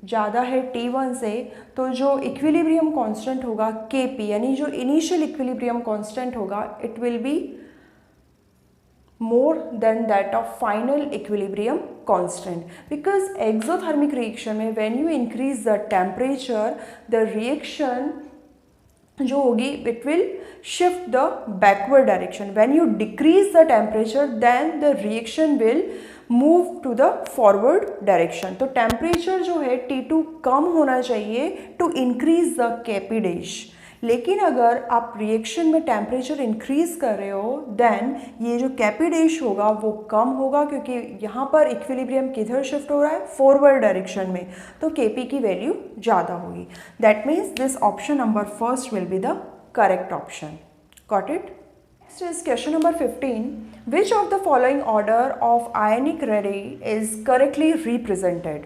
ज़्यादा है T1 से तो जो इक्विलिब्रियम कांस्टेंट होगा Kp, यानी जो इनिशियल इक्विलिब्रियम कांस्टेंट होगा, it will be more than that of final equilibrium constant. Because exothermic reaction में when you increase the temperature, the reaction जो होगी it will shift the backward direction. When you decrease the temperature then the reaction will move to the forward direction. तो temperature जो है T2 कम होना चाहिए to increase the Kp dash. लेकिन अगर आप रिएक्शन में टेम्परेचर इंक्रीज कर रहे हो देन ये जो Kp डैश होगा वो कम होगा, क्योंकि यहाँ पर इक्विलिब्रियम किधर शिफ्ट हो रहा है, फॉरवर्ड डायरेक्शन में, तो Kp की वैल्यू ज़्यादा होगी. That means this option number first will be the correct option. Got it? Next is question number 15. Which of the following order of ionic radii is correctly represented?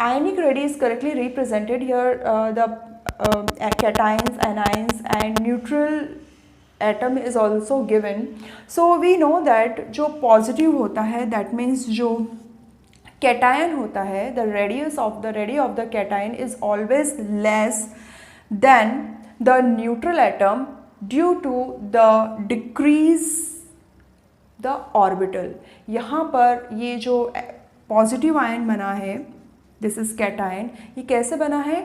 Ionic radii is correctly represented here. The cations, anions and neutral atom is also given. So we know that जो positive होता है that means जो cation होता है, the radii of the cation is always less than the neutral atom due to the decrease the orbital. यहाँ पर ये जो पॉजिटिव आयन बना है, दिस इज कैटायन, ये कैसे बना है,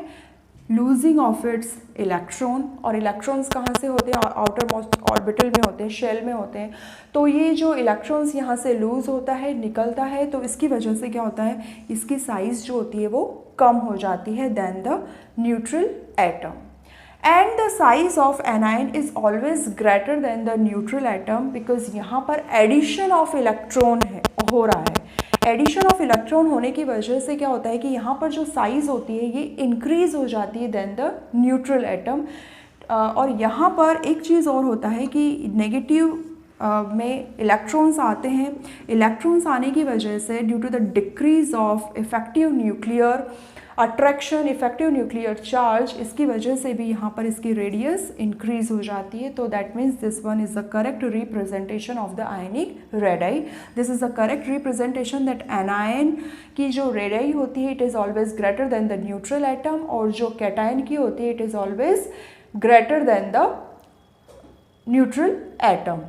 लूजिंग ऑफ इट्स इलेक्ट्रॉन. और इलेक्ट्रॉन्स कहाँ से होते हैं, आउटर मोस्ट ऑर्बिटल में होते हैं, शेल में होते हैं. तो ये जो इलेक्ट्रॉन्स यहाँ से लूज होता है, निकलता है, तो इसकी वजह से क्या होता है, इसकी साइज़ जो होती है वो कम हो जाती है then the neutral atom. And the size of anion is always greater than the neutral atom because यहाँ पर addition of electron हो रहा है. addition of electron होने की वजह से क्या होता है कि यहाँ पर जो size होती है ये increase हो जाती है than the neutral atom. और यहाँ पर एक चीज़ और होता है कि negative में इलेक्ट्रॉन्स आते हैं। इलेक्ट्रॉन्स आने की वजह से due to the decrease of effective nuclear attraction, effective nuclear charge, इसकी वजह से भी यहाँ पर इसकी रेडियस इंक्रीज हो जाती है। तो that means this one is the correct representation of the ionic radii. This is the correct representation that anion की जो रेडाई होती है it is always greater than the neutral atom, और जो कैटायन की होती है it is always greater than the neutral atom.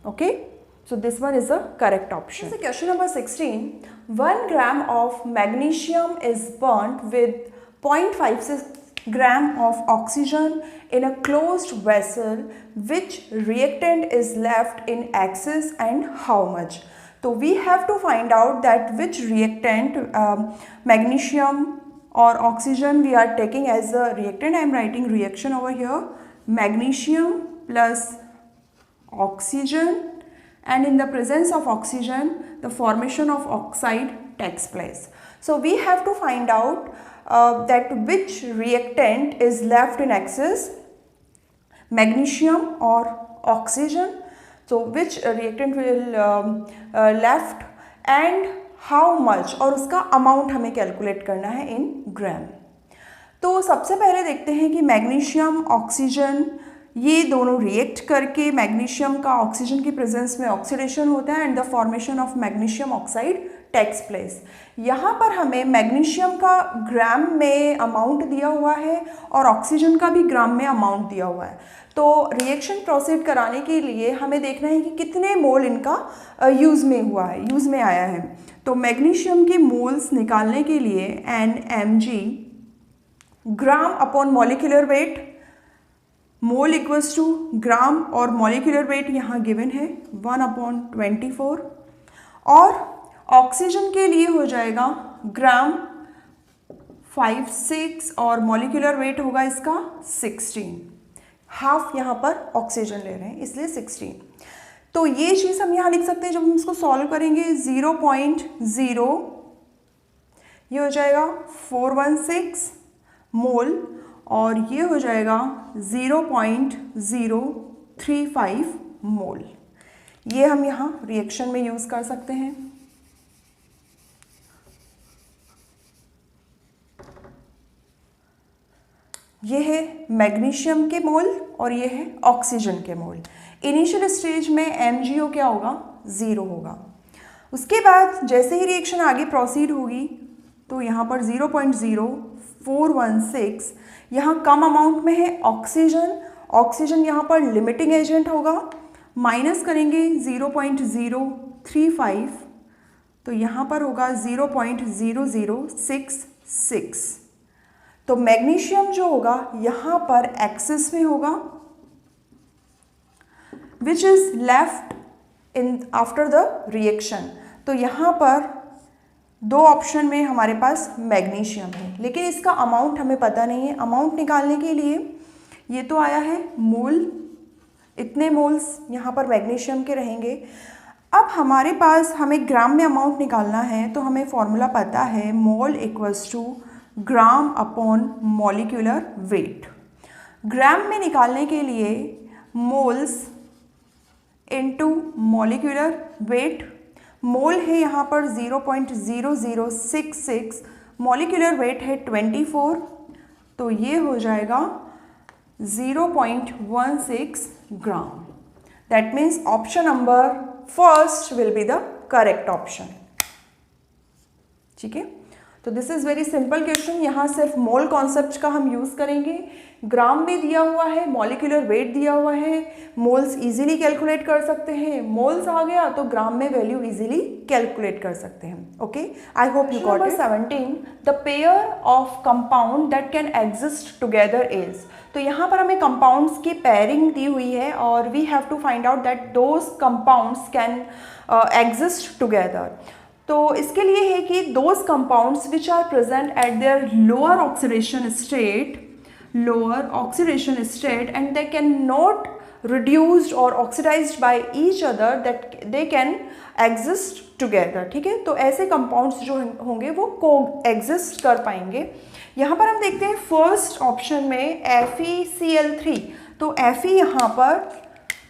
Okay, so this one is the correct option. So question number 16, 1 gram of magnesium is burnt with 0.56 gram of oxygen in a closed vessel. Which reactant is left in excess and how much? So we have to find out that which reactant, magnesium or oxygen we are taking as a reactant. I am writing reaction over here, magnesium plus oxygen, and in the presence of oxygen the formation of oxide takes place. So we have to find out that which reactant is left in excess, magnesium or oxygen. So which reactant will left and how much, और उसका amount हमें calculate करना है in gram. तो सबसे पहले देखते हैं कि मैग्नीशियम ऑक्सीजन ये दोनों रिएक्ट करके मैग्नीशियम का ऑक्सीजन की प्रेजेंस में ऑक्सीडेशन होता है and the formation of magnesium oxide takes place. यहाँ पर हमें मैग्नीशियम का ग्राम में अमाउंट दिया हुआ है और ऑक्सीजन का भी ग्राम में अमाउंट दिया हुआ है। तो रिएक्शन प्रोसीड कराने के लिए हमें देखना है कि कितने मोल इनका यूज़ में हुआ है, यूज़ में आया है। तो मैग्नीशियम के मोल्स निकालने के लिए NMG gram upon molecular weight, mole equals to gram और मॉलिक्यूलर वेट यहाँ गिवन है 1/24, और ऑक्सीजन के लिए हो जाएगा ग्राम 56 और मॉलिक्यूलर वेट होगा इसका 16, हाफ यहाँ पर ऑक्सीजन ले रहे हैं इसलिए 16। तो ये चीज़ हम यहाँ लिख सकते हैं जब हम इसको सॉल्व करेंगे 0.0 ये हो जाएगा 416 मोल और ये हो जाएगा 0.035 मोल। ये हम यहाँ रिएक्शन में यूज़ कर सकते हैं। ये है मैग्नीशियम के मोल और ये है ऑक्सीजन के मोल। इनिशियल स्टेज में MgO क्या होगा, 0 होगा। उसके बाद जैसे ही रिएक्शन आगे प्रोसीड होगी तो यहाँ पर 0.0416 यहाँ कम अमाउंट में है ऑक्सीजन, ऑक्सीजन यहाँ पर लिमिटिंग एजेंट होगा, माइनस करेंगे 0.035 तो यहाँ पर होगा 0.0066। तो मैग्नीशियम जो होगा यहाँ पर एक्सेस में होगा, which is left in after the reaction. तो यहाँ पर दो ऑप्शन में हमारे पास मैग्नीशियम है, लेकिन इसका अमाउंट हमें पता नहीं है। अमाउंट निकालने के लिए ये तो आया है मोल, इतने मोल्स यहाँ पर मैग्नीशियम के रहेंगे। अब हमारे पास हमें ग्राम में अमाउंट निकालना है तो हमें फॉर्मूला पता है, mole equals to gram upon molecular weight. Gram में निकालने के लिए moles into molecular weight, mole है यहाँ पर 0.0066, मॉलिक्यूलर वेट है 24 तो ये हो जाएगा 0.16 gram. That means option number first will be the correct option. ठीक है, तो this is very simple question. यहाँ सिर्फ मोल कॉन्सेप्ट का हम यूज़ करेंगे। ग्राम में दिया हुआ है, मॉलिक्यूलर वेट दिया हुआ है, मोल्स इजीली कैलकुलेट कर सकते हैं। मोल्स आ गया तो ग्राम में वैल्यू इजीली कैलकुलेट कर सकते हैं। Okay, I hope you got it. 17, the pair of compound that can exist together is. तो यहाँ पर हमें कंपाउंड्स की पेयरिंग दी हुई है और we have to find out that those compounds can exist together. तो इसके लिए है कि those compounds which are present at their lower oxidation state and they cannot reduced or oxidized by each other, that they can exist together। ठीक है, तो ऐसे compounds जो होंगे वो को एग्जिस्ट कर पाएंगे। यहाँ पर हम देखते हैं फर्स्ट ऑप्शन में FeCl3, तो Fe यहाँ पर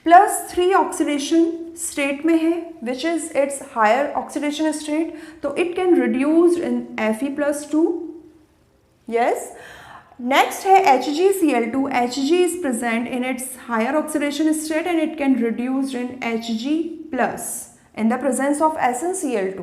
+3 ऑक्सीडेशन स्टेट में है which is its higher oxidation state, तो it can reduced in Fe+2. Yes. Next है HgCl2. Hg is present in its higher oxidation state and it can reduced in Hg+ in the presence of SnCl2.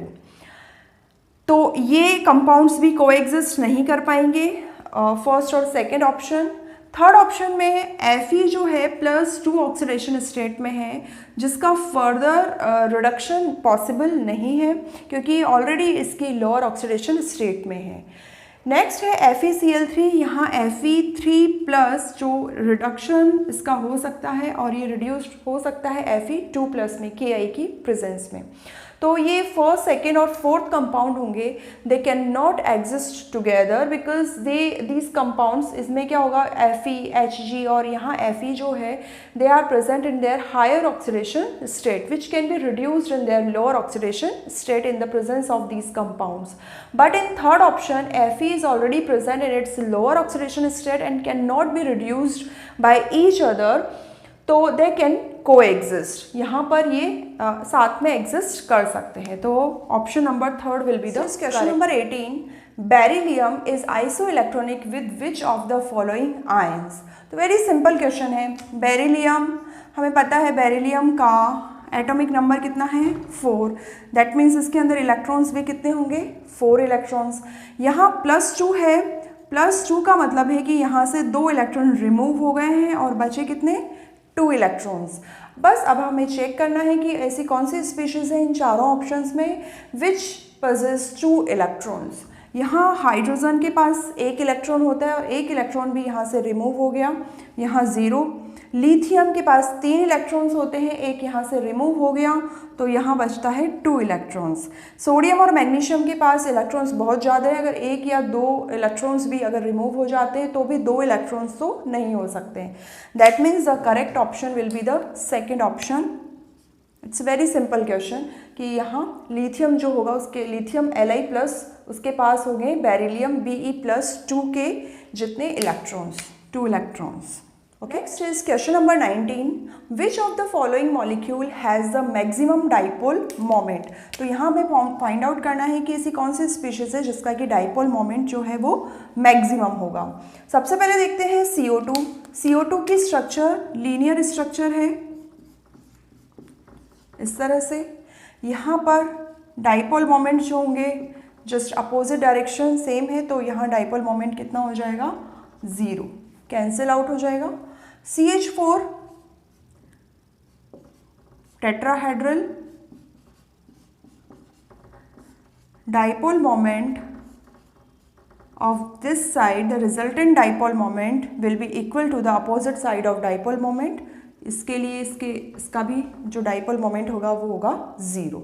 तो ये compounds भी coexist नहीं कर पाएंगे, first और second option. Third option में Fe जो है +2 ऑक्सीडेशन स्टेट में है, जिसका फर्दर रिडक्शन पॉसिबल नहीं है क्योंकि ऑलरेडी इसकी लोअर ऑक्सीडेशन स्टेट में है. नेक्स्ट है FeCl3. यहाँ Fe3+ जो रिडक्शन इसका हो सकता है और ये रिड्यूस्ड हो सकता है Fe2+ में Ki की प्रेजेंस में. तो ये फर्स्ट, सेकेंड और फोर्थ कंपाउंड होंगे, they can not exist together because these compounds, इसमें क्या होगा Fe, Hg और यहाँ Fe जो है they are present in their higher oxidation state which can be reduced in their lower oxidation state in the presence of these compounds. But in third option Fe is already present in its lower oxidation state and cannot be reduced by each other, तो they can coexist. यहाँ पर ये साथ में exist कर सकते हैं. तो option number third will be the. Question number 18. Beryllium is isoelectronic with which of the following ions. तो वेरी सिंपल क्वेश्चन है. बेरिलियम, हमें पता है बेरिलियम का एटॉमिक नंबर कितना है 4. दैट मीन्स इसके अंदर इलेक्ट्रॉन्स भी कितने होंगे 4 इलेक्ट्रॉन्स. यहाँ +2 है. +2 का मतलब है कि यहाँ से 2 इलेक्ट्रॉन रिमूव हो गए हैं और बचे कितने 2 इलेक्ट्रॉन्स. बस अब हमें चेक करना है कि ऐसी कौन सी स्पीशीज़ है इन चारों ऑप्शंस में विच पजेस 2 इलेक्ट्रॉन्स. यहाँ हाइड्रोजन के पास 1 इलेक्ट्रॉन होता है और 1 इलेक्ट्रॉन भी यहाँ से रिमूव हो गया, यहाँ 0. लिथियम के पास 3 इलेक्ट्रॉन्स होते हैं, 1 यहाँ से रिमूव हो गया तो यहाँ बचता है 2 इलेक्ट्रॉन्स. सोडियम और मैग्नीशियम के पास इलेक्ट्रॉन्स बहुत ज़्यादा है, अगर 1 या 2 इलेक्ट्रॉन्स भी अगर रिमूव हो जाते हैं तो भी 2 इलेक्ट्रॉन्स तो नहीं हो सकते. That means the correct option will be the second option. It's very simple question कि यहाँ लिथियम जो होगा उसके लिथियम Li+, उसके पास होंगे बेरिलियम Be+2 के जितने electrons, 2 electrons. Okay. Next is question number 19. Which of the following molecule has the maximum dipole moment? तो यहाँ हमें फाइंड आउट करना है कि ऐसी कौन सी स्पीशीज है जिसका कि डाइपोल मोमेंट जो है वो मैक्सिमम होगा. सबसे पहले देखते हैं CO2. CO2 की स्ट्रक्चर लीनियर स्ट्रक्चर है इस तरह से. यहाँ पर डाइपोल मोमेंट जो होंगे जस्ट अपोजिट डायरेक्शन सेम है, तो यहाँ डाइपोल मोमेंट कितना हो जाएगा 0, कैंसिल आउट हो जाएगा. CH4 tetrahedral, dipole moment of this side, the resultant dipole moment will be equal to the opposite side of dipole moment. इसके लिए इसका भी जो डाइपोल मोमेंट होगा वो होगा 0.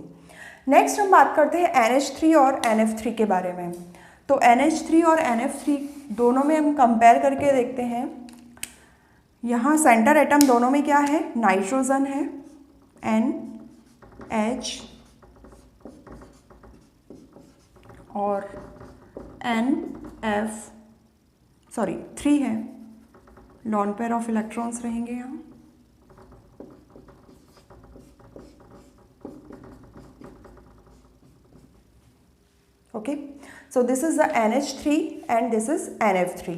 नेक्स्ट हम बात करते हैं NH3 और NF3 के बारे में. तो NH3 और NF3 दोनों में हम कंपेयर करके देखते हैं. यहाँ सेंटर एटम दोनों में क्या है, नाइट्रोजन है NH और NF3 है. लॉन पेयर ऑफ इलेक्ट्रॉन्स रहेंगे यहाँ. Okay, so this is the NH3 and this is NF3.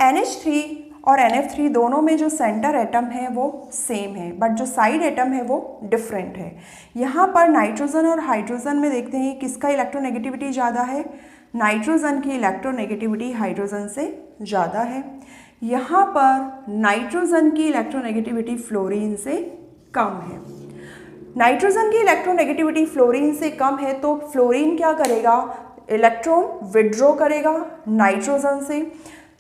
NH3 और NF3 दोनों में जो सेंटर एटम है वो सेम है, बट जो साइड एटम है वो डिफरेंट है. यहाँ पर नाइट्रोजन और हाइड्रोजन में देखते हैं किसका इलेक्ट्रोनेगेटिविटी ज़्यादा है. नाइट्रोजन की इलेक्ट्रोनेगेटिविटी हाइड्रोजन से ज़्यादा है. यहाँ पर नाइट्रोजन की इलेक्ट्रोनेगेटिविटी फ्लोरीन से कम है. नाइट्रोजन की इलेक्ट्रोनेगेटिविटी फ्लोरीन से कम है तो फ्लोरीन क्या करेगा, इलेक्ट्रॉन विड्रॉ करेगा नाइट्रोजन से.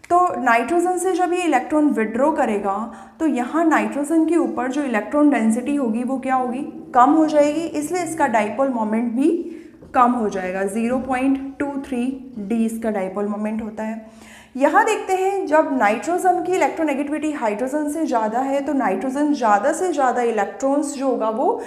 तो नाइट्रोजन से जब ये इलेक्ट्रॉन विड्रॉ करेगा तो यहाँ नाइट्रोजन के ऊपर जो इलेक्ट्रॉन डेंसिटी होगी वो क्या होगी, कम हो जाएगी. इसलिए इसका डाइपोल मोमेंट भी कम हो जाएगा. 0.23 D इसका डाइपोल मोमेंट होता है. यहाँ देखते हैं जब नाइट्रोजन की इलेक्ट्रोनेगेटिविटी हाइड्रोजन से ज़्यादा है तो नाइट्रोजन ज़्यादा से ज़्यादा इलेक्ट्रॉन्स जो होगा वो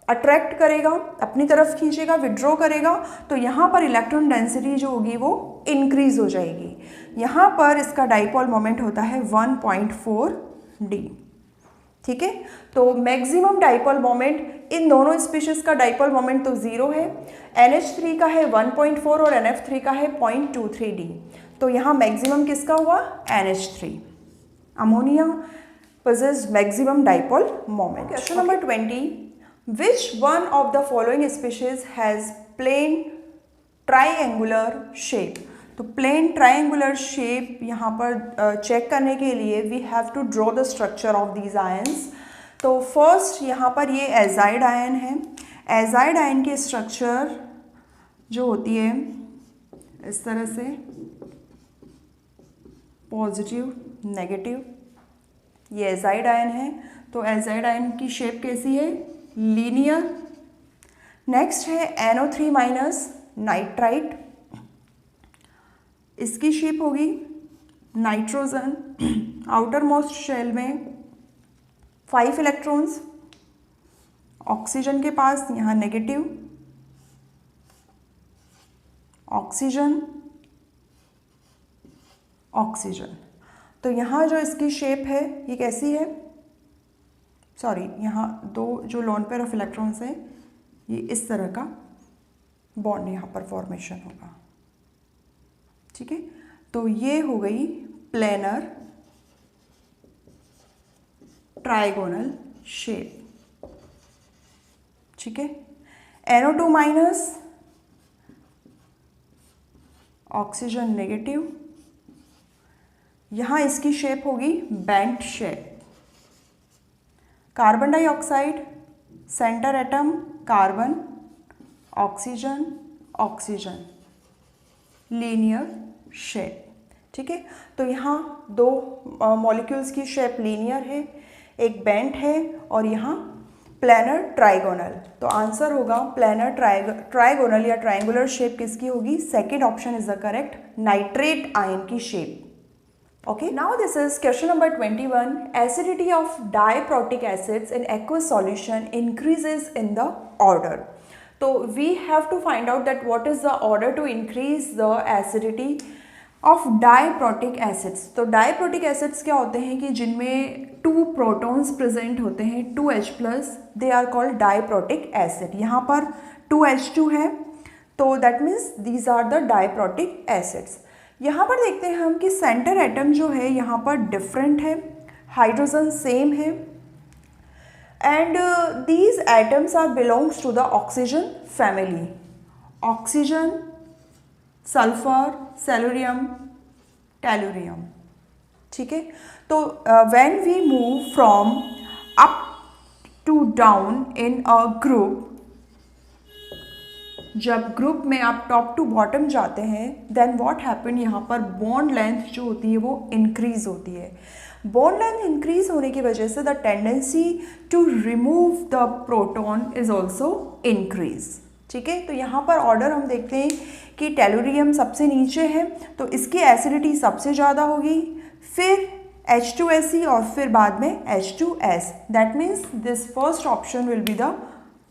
अट्रैक्ट करेगा, अपनी तरफ खींचेगा, विड्रॉ करेगा. तो यहाँ पर इलेक्ट्रॉन डेंसिटी जो होगी वो इंक्रीज हो जाएगी. यहाँ पर इसका डाइपोल मोमेंट होता है 1.4 D. ठीक है। तो मैक्सिमम डाइपोल मोमेंट इन दोनों स्पीशीज का डाइपोल मोमेंट तो 0 है, NH3 का है 1.4 और NF3 का है 0.23 D। तो यहाँ मैक्सिमम किसका हुआ? NH3। Ammonia possess maximum dipole moment. Question number 20. Which one of the following species has plain triangular shape? तो प्लेन ट्राइंगुलर शेप यहाँ पर चेक करने के लिए we have to draw the structure of these ions. तो first यहाँ पर ये एजाइड आयन है। एजाइड आयन की स्ट्रक्चर जो होती है इस तरह से, पॉजिटिव नेगेटिव, ये एजाइड आयन है। तो एजाइड आयन की शेप कैसी है? लीनियर। नेक्स्ट है NO3 माइनस नाइट्राइट, इसकी शेप होगी नाइट्रोजन। आउटर मोस्ट शेल में 5 इलेक्ट्रॉन्स, ऑक्सीजन के पास यहाँ नेगेटिव, ऑक्सीजन ऑक्सीजन। तो यहाँ जो इसकी शेप है ये कैसी है? सॉरी, यहाँ 2 जो लोन पेयर ऑफ इलेक्ट्रॉन्स है ये इस तरह का बॉन्ड यहाँ पर फॉर्मेशन होगा, ठीक है। तो ये हो गई प्लेनर ट्राइगोनल शेप, ठीक है। NO2 माइनस, ऑक्सीजन नेगेटिव, यहाँ इसकी शेप होगी bent shape. Carbon dioxide centre atom carbon, oxygen oxygen, linear shape, ठीक है। तो यहाँ 2 मॉलिक्यूल्स की शेप लीनियर है, एक बेंट है और यहाँ प्लेनर ट्राइगोनल। तो आंसर होगा प्लेनर ट्राइगोनल या ट्राइंगुलर शेप किसकी होगी? Second option is the correct, nitrate ion की shape. Okay, now this is question number 21. Acidity of diprotic acids in aqueous solution increases in the order. So we have to find out that what is the order to increase the acidity of diprotic acids. तो diprotic acids क्या होते हैं कि जिनमें 2 protons present होते हैं, 2H+, they are called diprotic acid. यहाँ पर 2H2 है, तो that means these are the diprotic acids. यहाँ पर देखते हैं हम कि सेंटर एटम जो है यहाँ पर डिफरेंट है, हाइड्रोजन सेम है, and these atoms are belongs to the oxygen family. Oxygen, sulphur, selenium, tellurium, ठीक है। तो when we move from up to down in a group, जब ग्रुप में आप टॉप टू बॉटम जाते हैं, देन व्हाट हैपन, यहाँ पर बॉन्ड लेंथ जो होती है वो इंक्रीज होती है। बॉन्ड लेंथ इंक्रीज होने की वजह से the tendency to remove the proton is also increase, ठीक है। तो यहाँ पर ऑर्डर हम देखते हैं कि टेलुरियम सबसे नीचे है, तो इसकी एसिडिटी सबसे ज़्यादा होगी, फिर H2SE और फिर बाद में H2S। That means this first option will be the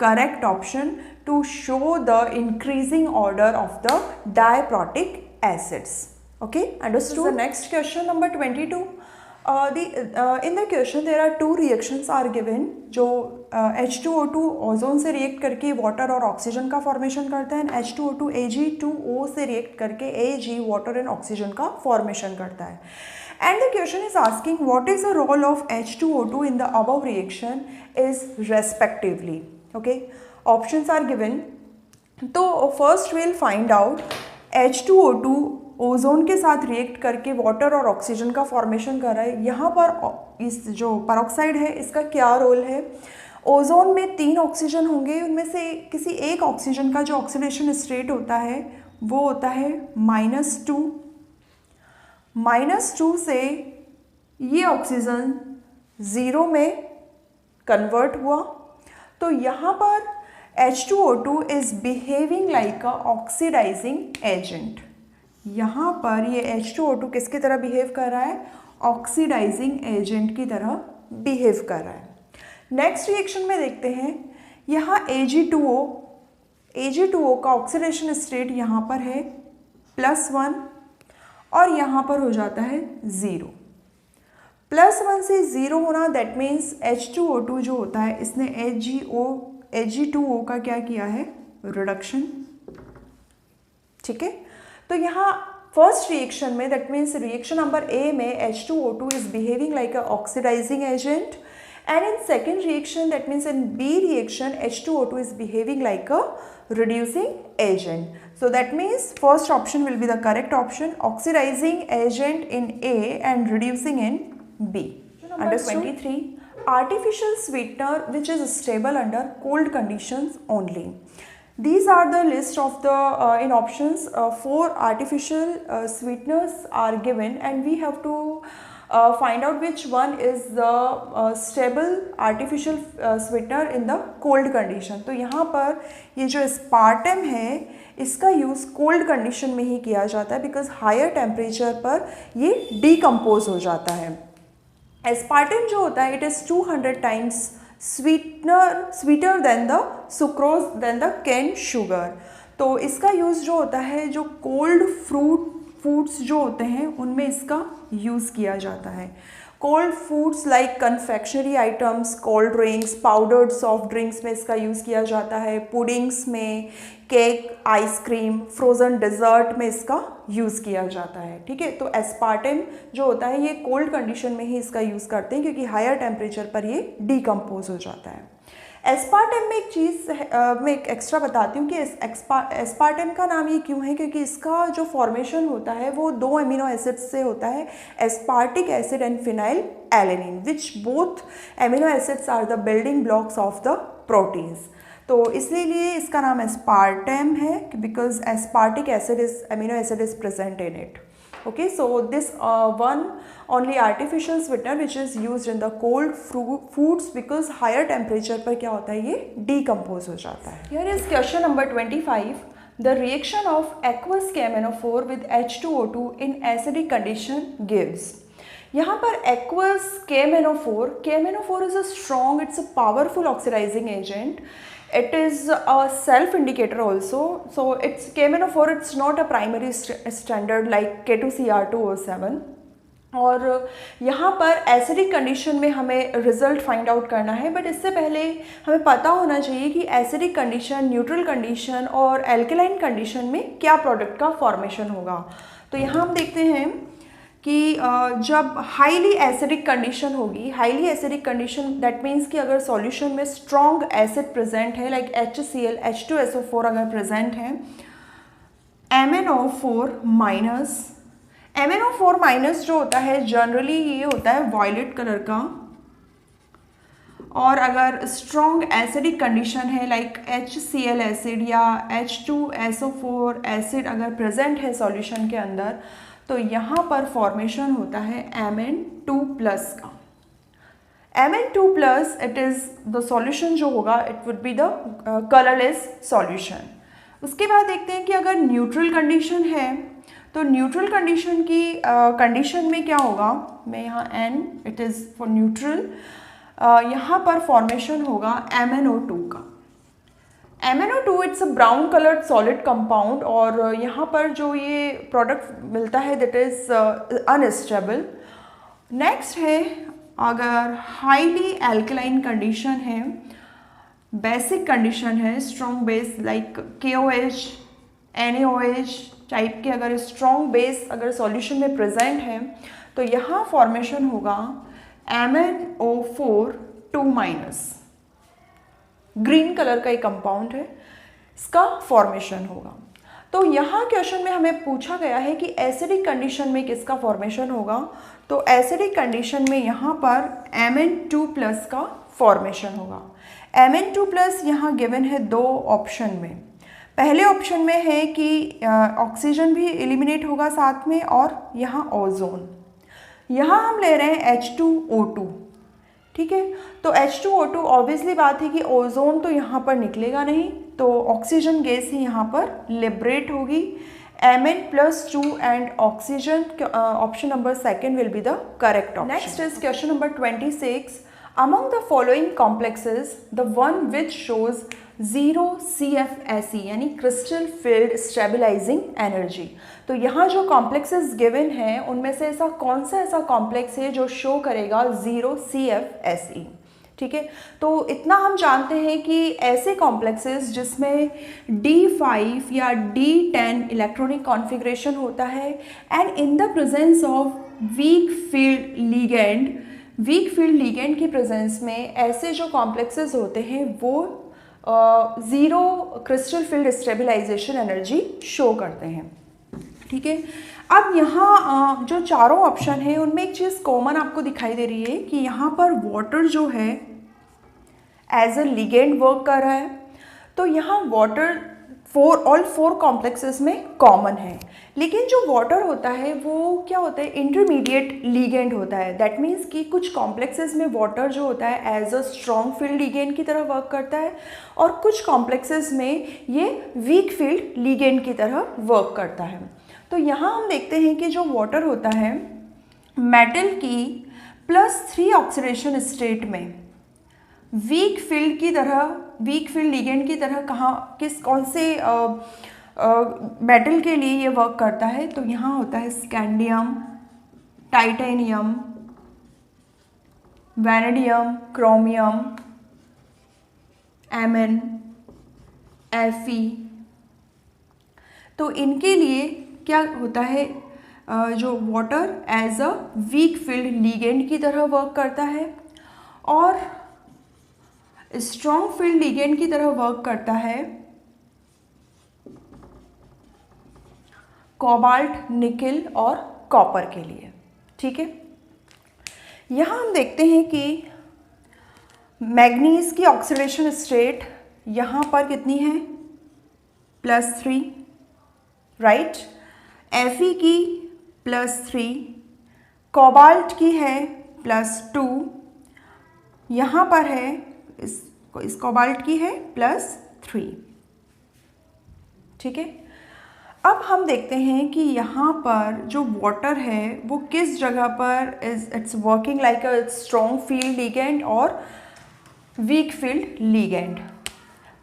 correct option to show the increasing order of the diprotic acids. Okay, understood? The next question number 22. In the question there are 2 reactions are given जो H2O2 ozone से react करके water और oxygen का formation करता है, H2O2 Ag2O से react करके Ag water and oxygen का फॉर्मेशन करता है। And the question is asking what is the role of H2O2 in the above reaction is respectively. Okay, options are given. तो first we'll find out H2O2 ozone के साथ react करके water और oxygen का formation कर रहा है। यहाँ पर इस जो पेरोक्साइड है इसका क्या रोल है? ओजोन में 3 ऑक्सीजन होंगे, उनमें से किसी एक ऑक्सीजन का जो ऑक्सीडेशन स्टेट होता है वो होता है -2। -2 से ये ऑक्सीजन 0 में कन्वर्ट हुआ, तो यहाँ पर H2O2 is behaving like a oxidizing agent। यहाँ पर ये H2O2 किसकी तरह बिहेव कर रहा है? ऑक्सीडाइजिंग एजेंट की तरह बिहेव कर रहा है। नेक्स्ट रिएक्शन में देखते हैं, यहाँ Ag2O का ऑक्सीडेशन स्टेट यहाँ पर है +1 और यहाँ पर हो जाता है 0। +1 से 0 होना, दैट मीन्स H2O2 जो होता है इसने Hg2O का क्या किया है, रिडक्शन। ठीक है, तो यहाँ फर्स्ट रिएक्शन में, that means reaction number A में H2O2 is behaving like a oxidizing agent, and in second reaction, that means in B reaction, H2O2 is behaving like a reducing agent. So that means first option will be the correct option, oxidizing agent in A and reducing in B. Under 23, artificial sweetener which is stable under cold conditions only. These are the list of the in options 4 artificial sweeteners are given, and we have to find out which one is the stable artificial sweetener in the cold condition. तो यहाँ पर ये जो aspartame है इसका use cold condition में ही किया जाता है, बिकॉज हायर टेम्परेचर पर ये डिकम्पोज हो जाता है। एस्पार्टम जो होता है it is 200 times sweeter than the sucrose than the cane sugar. तो इसका यूज़ जो होता है जो कोल्ड फूड्स जो होते हैं उनमें इसका यूज़ किया जाता है। Cold foods like confectionery items, cold drinks, powdered soft drinks में इसका यूज़ किया जाता है, पुडिंग्स में, केक, आइसक्रीम, फ्रोज़न डिज़र्ट में इसका यूज़ किया जाता है। ठीक है, तो एस्पार्टम जो होता है ये कोल्ड कंडीशन में ही इसका यूज़ करते हैं, क्योंकि हायर टेम्परेचर पर ये डिकम्पोज हो जाता है। एस्पार्टम में एक चीज़ मैं एक एक्स्ट्रा बताती हूँ कि एस्पार्टम का नाम ये क्यों है, क्योंकि इसका जो फॉर्मेशन होता है वो 2 अमीनो एसिड्स से होता है, aspartic acid and phenylalanine, which both amino acids are the building blocks of the proteins. तो इसलिए इसका नाम एस्पार्टम है, because aspartic acid is amino acid is present in it. Okay, so this one only artificial sweetener which is used in the cold foods, because higher temperature पर क्या होता है ये decompose हो जाता है। Here is question number 25. The reaction of aqueous KMnO4 with H2O2 in acidic condition gives. यहाँ पर aqueous KMnO4 is a strong, it's a powerful oxidizing agent. It is a self indicator also, so it's KMnO4, it's not a primary standard like K2Cr2O7। और यहाँ पर acidic condition में हमें result find out करना है, but इससे पहले हमें पता होना चाहिए कि एसिडिक कंडीशन, न्यूट्रल कंडीशन और एल्केलाइन कंडीशन में क्या प्रोडक्ट का फॉर्मेशन होगा। तो यहाँ हम देखते हैं कि जब हाईली एसिडिक कंडीशन होगी, highly acidic condition that means कि अगर सॉल्यूशन में स्ट्रॉन्ग एसिड प्रेजेंट है लाइक HCl, H2SO4 अगर प्रेजेंट है, MnO4 माइनस जो होता है जनरली ये होता है वायलेट कलर का, और अगर स्ट्रॉन्ग एसिडिक कंडीशन है लाइक HCl एसिड या H2SO4 एसिड अगर प्रेजेंट है सॉल्यूशन के अंदर, तो यहाँ पर फॉर्मेशन होता है Mn2+ का। Mn2+, it is the solution जो होगा it would be the colourless solution. उसके बाद देखते हैं कि अगर न्यूट्रल कंडीशन है तो न्यूट्रल कंडीशन की कंडीशन में क्या होगा, मैं यहाँ N it is for neutral, यहाँ पर फॉर्मेशन होगा MnO2 का। MnO2 it's a brown coloured solid compound, और यहाँ पर जो ये प्रोडक्ट मिलता है दैट इज़ अनस्टेबल। नेक्स्ट है अगर हाईली एल्कलाइन कंडीशन है, बेसिक कंडीशन है, strong base like KOH, NaOH type के अगर स्ट्रॉन्ग बेस अगर सॉल्यूशन में प्रेजेंट है, तो यहाँ फॉर्मेशन होगा MnO4 2-। ग्रीन कलर का एक कंपाउंड है, इसका फॉर्मेशन होगा। तो यहाँ क्वेश्चन में हमें पूछा गया है कि एसिडिक कंडीशन में किसका फॉर्मेशन होगा, तो एसिडिक कंडीशन में यहाँ पर Mn2+ का फॉर्मेशन होगा। Mn2+ यहाँ गिवन है 2 ऑप्शन में। पहले ऑप्शन में है कि ऑक्सीजन भी एलिमिनेट होगा साथ में, और यहाँ ओजोन। यहाँ हम ले रहे हैं H2O2, ठीक है, तो H2O2 ऑब्वियसली बात है कि ओजोन तो यहाँ पर निकलेगा नहीं, तो ऑक्सीजन गैस ही यहाँ पर लिबरेट होगी। Mn+2 and oxygen, option number 2 will be the correct option. Next is question number 26. Among the following complexes, the one which shows 0 CFSE यानी क्रिस्टल फील्ड स्टेबलाइजिंग एनर्जी। तो यहाँ जो कॉम्प्लेक्सेस गिवन हैं उनमें से ऐसा कौन सा ऐसा कॉम्प्लेक्स है जो शो करेगा 0 CFSE। ठीक है, तो इतना हम जानते हैं कि ऐसे कॉम्प्लेक्सेस जिसमें D5 या D10 इलेक्ट्रॉनिक कॉन्फ़िगरेशन होता है and in the presence of weak field ligand की प्रेजेंस में ऐसे जो कॉम्प्लेक्सेस होते हैं वो zero crystal field stabilization energy show करते हैं। ठीक है, अब यहाँ जो चारों ऑप्शन है उनमें एक चीज़ कॉमन आपको दिखाई दे रही है कि यहाँ पर वाटर जो है एज अ लिगेंड वर्क कर रहा है। तो यहाँ वाटर ऑल फोर कॉम्प्लेक्सेस में कॉमन है, लेकिन जो वाटर होता है वो क्या होता है, इंटरमीडिएट लिगेंड होता है। दैट मीन्स कि कुछ कॉम्प्लेक्सेस में वाटर जो होता है as a strong field ligand की तरह वर्क करता है और कुछ कॉम्प्लेक्सेस में ये वीक फील्ड लिगेंड की तरह वर्क करता है। तो यहाँ हम देखते हैं कि जो वाटर होता है मेटल की +3 ऑक्सीडेशन स्टेट में वीक फील्ड लिगेंड की तरह कौन से मेटल के लिए ये वर्क करता है। तो यहाँ होता है scandium, titanium, vanadium, chromium, Mn, Fe। तो इनके लिए क्या होता है, जो water as a weak field ligand की तरह वर्क करता है और स्ट्रॉन्ग फील्ड लिगेंड की तरह वर्क करता है कोबाल्ट, निकेल और कॉपर के लिए। ठीक है, यहाँ हम देखते हैं कि मैग्नीज की ऑक्सीडेशन स्टेट यहाँ पर कितनी है, +3, राइट। Fe की +3, कोबाल्ट की है +2, यहाँ पर है इस कोबाल्ट की है +3। ठीक है, अब हम देखते हैं कि यहाँ पर जो वाटर है वो किस जगह पर it's working like a strong field ligand और वीक फील्ड लिगेंड।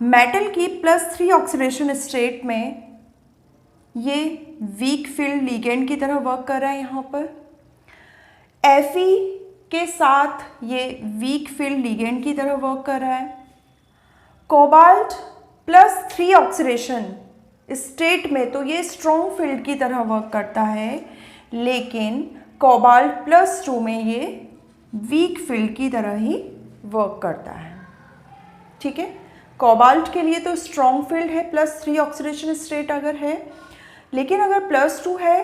मेटल की +3 ऑक्सीडेशन स्टेट में ये वीक फील्ड लिगेंड की तरह वर्क कर रहा है यहाँ पर। Fe के साथ ये वीक फील्ड लिगेंड की तरह वर्क कर रहा है। कोबाल्ट +3 ऑक्सीडेशन स्टेट में तो ये स्ट्रॉन्ग फील्ड की तरह वर्क करता है, लेकिन कोबाल्ट +2 में ये वीक फील्ड की तरह ही वर्क करता है। ठीक है, कोबाल्ट के लिए तो स्ट्रॉन्ग फील्ड है +3 ऑक्सीडेशन स्टेट अगर है, लेकिन अगर +2 है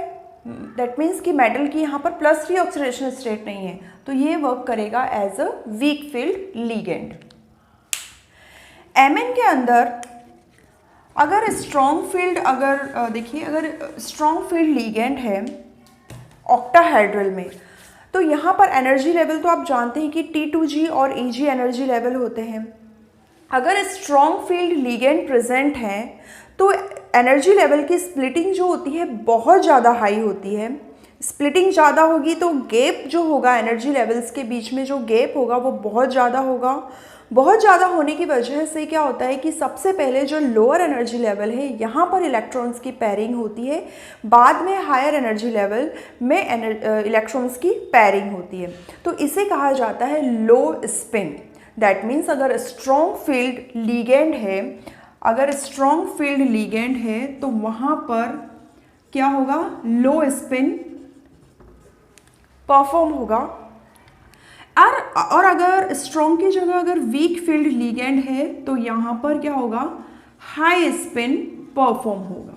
दैट मीन्स कि मेटल की यहाँ पर +3 ऑक्सीडेशन स्टेट नहीं है, तो ये वर्क करेगा as a weak field ligand. Mn के अंदर अगर स्ट्रॉन्ग फील्ड देखिए अगर स्ट्रॉन्ग फील्ड लिगेंड है ऑक्टाहेड्रल में, तो यहाँ पर एनर्जी लेवल तो आप जानते हैं कि T2G और Eg एनर्जी लेवल होते हैं। अगर स्ट्रॉन्ग फील्ड लिगेंड प्रेजेंट है तो एनर्जी लेवल की स्प्लिटिंग जो होती है बहुत ज़्यादा हाई होती है। स्प्लिटिंग ज़्यादा होगी तो गैप जो होगा एनर्जी लेवल्स के बीच में जो गैप होगा वो बहुत ज़्यादा होगा। बहुत ज़्यादा होने की वजह से क्या होता है कि सबसे पहले जो लोअर एनर्जी लेवल है यहाँ पर इलेक्ट्रॉन्स की पेयरिंग होती है, बाद में हायर एनर्जी लेवल में इलेक्ट्रॉन्स की पेयरिंग होती है। तो इसे कहा जाता है लो स्पिन। दैट मीन्स अगर स्ट्रॉन्ग फील्ड लिगेंड है तो वहाँ पर क्या होगा, लो स्पिन परफॉर्म होगा। और अगर स्ट्रॉन्ग की जगह अगर वीक फील्ड लिगेंड है तो यहाँ पर क्या होगा, हाई स्पिन परफॉर्म होगा,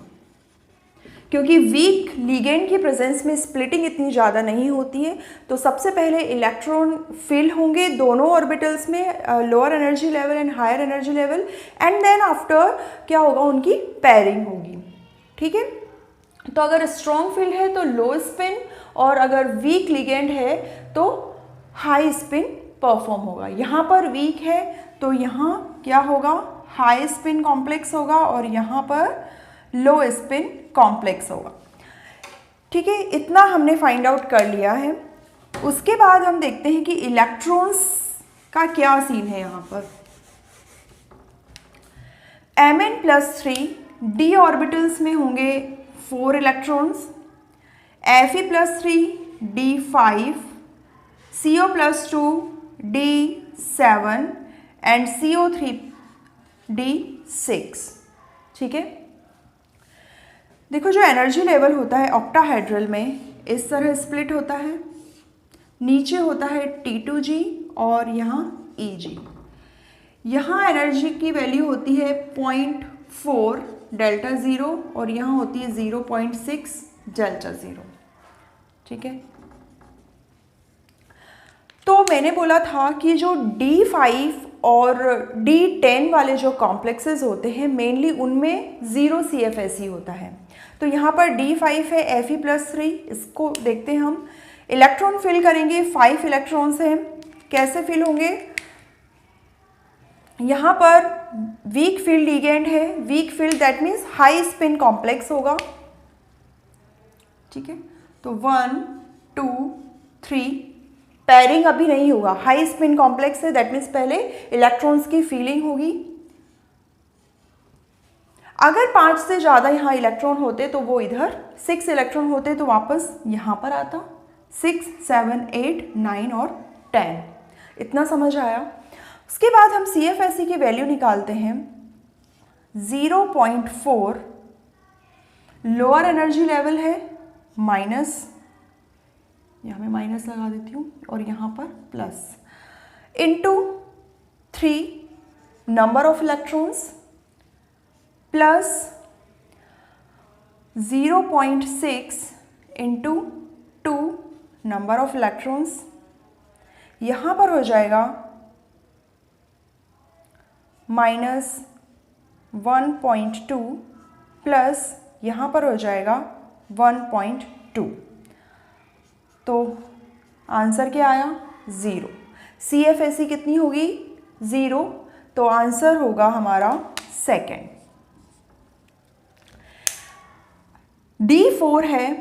क्योंकि वीक लिगेंड की प्रेजेंस में स्प्लिटिंग इतनी ज़्यादा नहीं होती है। तो सबसे पहले इलेक्ट्रॉन फिल होंगे दोनों ऑर्बिटल्स में, lower energy level and higher energy level, and then after क्या होगा, उनकी पेयरिंग होगी। ठीक है, तो अगर स्ट्रॉन्ग फील्ड है तो लो स्पिन, और अगर वीक लिगेंड है तो हाई स्पिन परफॉर्म होगा। यहाँ पर वीक है तो यहाँ क्या होगा, हाई स्पिन कॉम्प्लेक्स होगा, और यहाँ पर लो स्पिन कॉम्प्लेक्स होगा। ठीक है, इतना हमने फाइंड आउट कर लिया है। उसके बाद हम देखते हैं कि इलेक्ट्रॉन्स का क्या सीन है यहाँ पर। Mn+3 d ऑर्बिटल्स में होंगे 4 electrons, Fe+3 d5, CO+2 d7 and CO3 d6। ठीक है, देखो जो एनर्जी लेवल होता है ऑक्टाहेड्रल में इस तरह स्प्लिट होता है, नीचे होता है T2G और यहाँ Eg। यहाँ एनर्जी की वैल्यू होती है 0.4 डेल्टा ज़ीरो और यहाँ होती है 0.6 डेल्टा ज़ीरो। ठीक है, तो मैंने बोला था कि जो D5 और D10 वाले जो कॉम्प्लेक्सेस होते हैं मेनली उनमें 0 CFSE होता है। तो यहाँ पर D5 है Fe+3, इसको देखते हैं हम। इलेक्ट्रॉन फिल करेंगे, 5 इलेक्ट्रॉन्स हैं, कैसे फिल होंगे। यहाँ पर वीक फील्ड लिगेंड है, weak field that means high spin complex होगा। ठीक है, तो 1 2 3 पैरिंग अभी नहीं होगा, हाई स्पिन कॉम्प्लेक्स है दैट मीन्स पहले इलेक्ट्रॉन्स की फीलिंग होगी। अगर 5 से ज़्यादा यहाँ इलेक्ट्रॉन होते तो वो इधर, 6 इलेक्ट्रॉन होते तो वापस यहाँ पर आता, 6 7 8 9 और 10। इतना समझ आया। उसके बाद हम CFSE की वैल्यू निकालते हैं। 0.4 लोअर एनर्जी लेवल है, माइनस, यहाँ मैं माइनस लगा देती हूँ और यहाँ पर plus, into 3 number of electrons plus 0.6 into 2 number of electrons, यहाँ पर हो जाएगा -1.2 प्लस यहाँ पर हो जाएगा 1.2। तो आंसर क्या आया 0। CFSE कितनी होगी 0, तो आंसर होगा हमारा सेकेंड। D4 है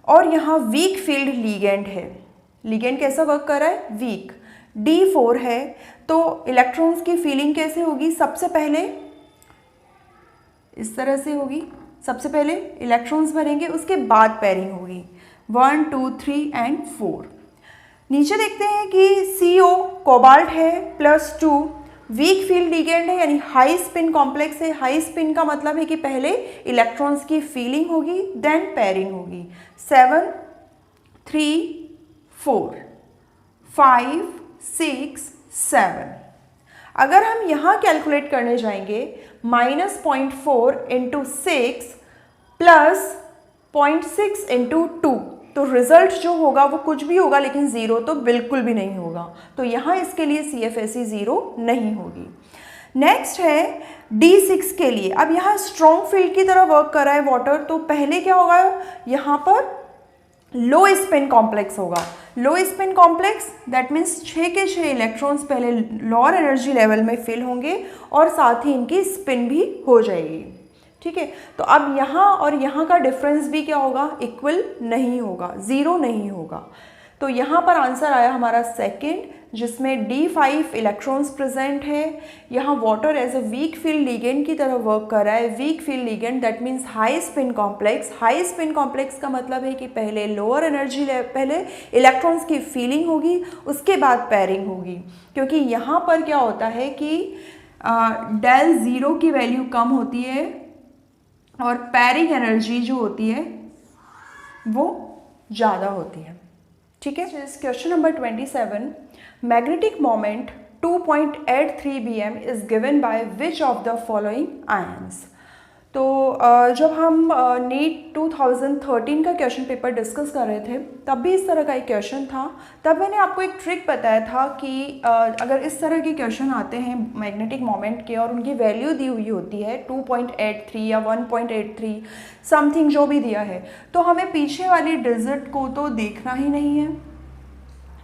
और यहाँ वीक फील्ड लिगेंड है। लिगेंड कैसा वर्क कर रहा है, वीक। D4 है तो इलेक्ट्रॉन्स की फीलिंग कैसे होगी, सबसे पहले इस तरह से होगी, सबसे पहले इलेक्ट्रॉन्स भरेंगे उसके बाद पैरिंग होगी 1 2 3 एंड 4। नीचे देखते हैं कि CO कोबाल्ट है +2, वीक फील्ड लिगेंड है यानी हाई स्पिन कॉम्प्लेक्स है। हाई स्पिन का मतलब है कि पहले इलेक्ट्रॉन्स की फीलिंग होगी देन पैरिंग होगी। 7 3 4 5 6 7। अगर हम यहाँ कैलकुलेट करने जाएंगे -0.4 इंटू 6 प्लस 0.6 इंटू 2, तो रिजल्ट जो होगा वो कुछ भी होगा लेकिन 0 तो बिल्कुल भी नहीं होगा। तो यहाँ इसके लिए CFSE 0 नहीं होगी। नेक्स्ट है D6 के लिए। अब यहाँ स्ट्रॉन्ग फील्ड की तरह वर्क कर रहा है वाटर, तो पहले क्या होगा, यहाँ पर लो स्पिन कॉम्प्लेक्स होगा। लो स्पिन कॉम्प्लेक्स दैट मीन्स 6 के 6 इलेक्ट्रॉन्स पहले लोअर एनर्जी लेवल में फिल होंगे और साथ ही इनकी स्पिन भी हो जाएगी। ठीक है, तो अब यहाँ और यहाँ का डिफरेंस भी क्या होगा, इक्वल नहीं होगा, 0 नहीं होगा। तो यहाँ पर आंसर आया हमारा सेकेंड, जिसमें D5 इलेक्ट्रॉन्स प्रेजेंट है। यहाँ water as a weak field ligand की तरह वर्क कर रहा है। Weak field ligand that means high spin complex. High spin complex का मतलब है कि पहले लोअर एनर्जी पहले इलेक्ट्रॉन्स की फीलिंग होगी उसके बाद पैरिंग होगी, क्योंकि यहाँ पर क्या होता है कि डेल ज़ीरो की वैल्यू कम होती है और पैरिंग एनर्जी जो होती है वो ज़्यादा होती है। ठीक है, question number 27, magnetic moment 2.83 bm is given by which of the following ions. तो जब हम नीट 2013 का क्वेश्चन पेपर डिस्कस कर रहे थे तब भी इस तरह का एक क्वेश्चन था। तब मैंने आपको एक ट्रिक बताया था कि अगर इस तरह के क्वेश्चन आते हैं मैग्नेटिक मोमेंट के और उनकी वैल्यू दी हुई होती है 2.83 या 1.83 समथिंग जो भी दिया है, तो हमें पीछे वाली डिजिट को तो देखना ही नहीं है।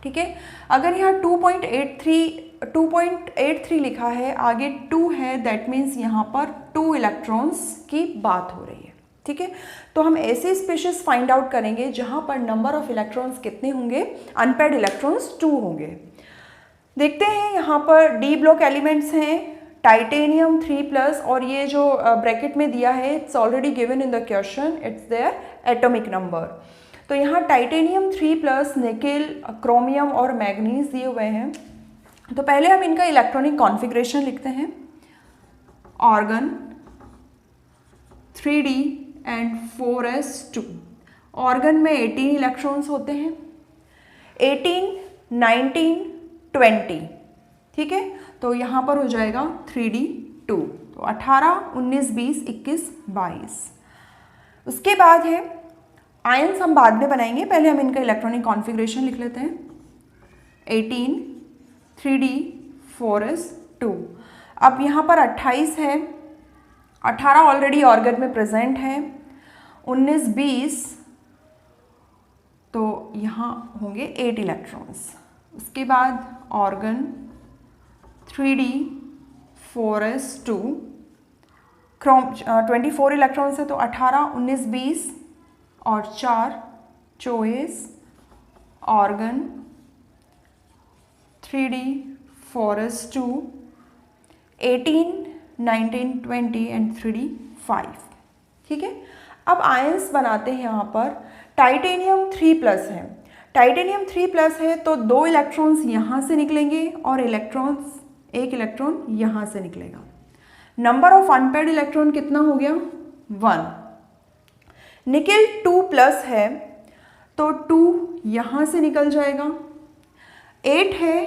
ठीक है, अगर यहाँ 2.83 लिखा है, आगे 2 है, दैट मीन्स यहाँ पर 2 इलेक्ट्रॉन्स की बात हो रही है। ठीक है, तो हम ऐसे स्पेशेस फाइंड आउट करेंगे जहाँ पर नंबर ऑफ इलेक्ट्रॉन्स कितने होंगे, अनपेयर्ड इलेक्ट्रॉन्स 2 होंगे। देखते हैं यहाँ पर डी ब्लॉक एलिमेंट्स हैं टाइटेनियम 3+ और ये जो ब्रैकेट में दिया है it's already given in the question, it's their atomic number. तो यहाँ टाइटेनियम 3+, निकेल, क्रोमियम और मैग्नीज दिए हुए हैं। तो पहले हम इनका इलेक्ट्रॉनिक कॉन्फ़िगरेशन लिखते हैं। Organ 3d and 4s2। Organ में 18 इलेक्ट्रॉन्स होते हैं, 18, 19, 20, ठीक है। तो यहाँ पर हो जाएगा 3d2, तो 18, 19, 20, 21, 22। उसके बाद है आयंस, हम बाद में बनाएंगे, पहले हम इनका इलेक्ट्रॉनिक कॉन्फ़िगरेशन लिख लेते हैं। 18, 3d, 4s2। अब यहाँ पर 28 है, 18 ऑलरेडी ऑर्गन में प्रेजेंट है, 19, 20, तो यहाँ होंगे 8 इलेक्ट्रॉन्स। उसके बाद ऑर्गन 3d, 4s2, 24 इलेक्ट्रॉन्स है, तो 18, 19, 20 और 4, 24। Organ 3d, 4s2, 18, 19, 20 and 3d, 5, ठीक है। अब आयंस बनाते हैं। यहाँ पर टाइटेनियम 3+ है, टाइटेनियम 3+ है तो 2 इलेक्ट्रॉन्स यहाँ से निकलेंगे और एक इलेक्ट्रॉन यहाँ से निकलेगा। नंबर ऑफ अनपेयर्ड इलेक्ट्रॉन कितना हो गया? 1। निकेल 2+ है तो 2 यहाँ से निकल जाएगा। 8 है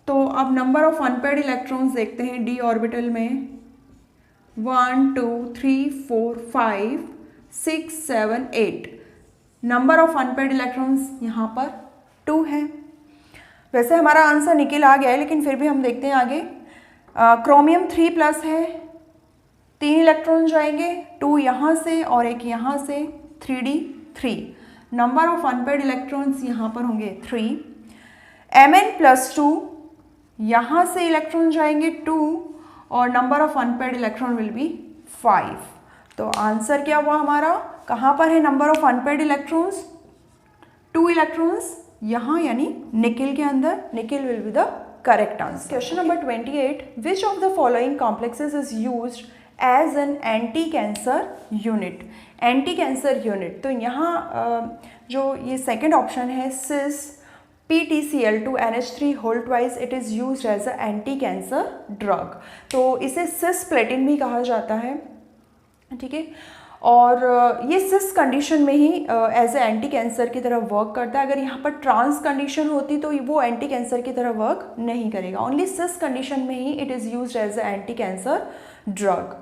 तो अब नंबर ऑफ अनपेयर्ड इलेक्ट्रॉन्स देखते हैं डी ऑर्बिटल में। 1, 2, 3, 4, 5, 6, 7, 8। नंबर ऑफ अनपेयर्ड इलेक्ट्रॉन्स यहाँ पर 2 है। वैसे हमारा आंसर निकेल आ गया है, लेकिन फिर भी हम देखते हैं आगे। क्रोमियम 3+ है, 3 इलेक्ट्रॉन जाएंगे, 2 यहाँ से और एक यहाँ से, 3d, 3। Number of unpaired electrons यहाँ पर होंगे 3। Mn+2, यहाँ से इलेक्ट्रॉन जाएंगे 2 और number of unpaired electron will be 5। तो आंसर क्या हुआ हमारा? कहाँ पर है number of unpaired electrons? 2 electrons यहाँ, यानी निकेल के अंदर। Nickel will be the correct answer. Question number 28, which of the following complexes is used as an anti cancer unit? Anti cancer unit, तो यहाँ जो ये सेकेंड ऑप्शन है cis PtCl2NH3 it is used as a anti cancer drug. तो इसे cisplatin भी कहा जाता है, ठीक है। और ये सिस कंडीशन में ही एज ए एंटी कैंसर की तरह वर्क करता है। अगर यहाँ पर ट्रांस कंडीशन होती तो वो एंटी कैंसर की तरह वर्क नहीं करेगा। ओनली सिस कंडीशन में ही it is used as a anti cancer drug,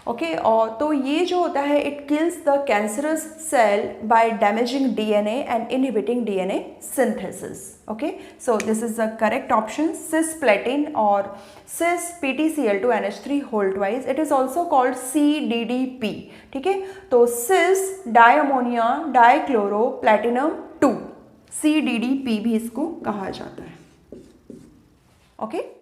okay. और तो ये जो होता है it kills the cancerous cell by damaging DNA and inhibiting DNA synthesis, okay. So this is the correct option, cisplatin और cis PtCl2NH3 it is also called CDDP, ठीक है। तो cis diammonia dichloro platinum 2, CDDP भी इसको कहा जाता है, okay.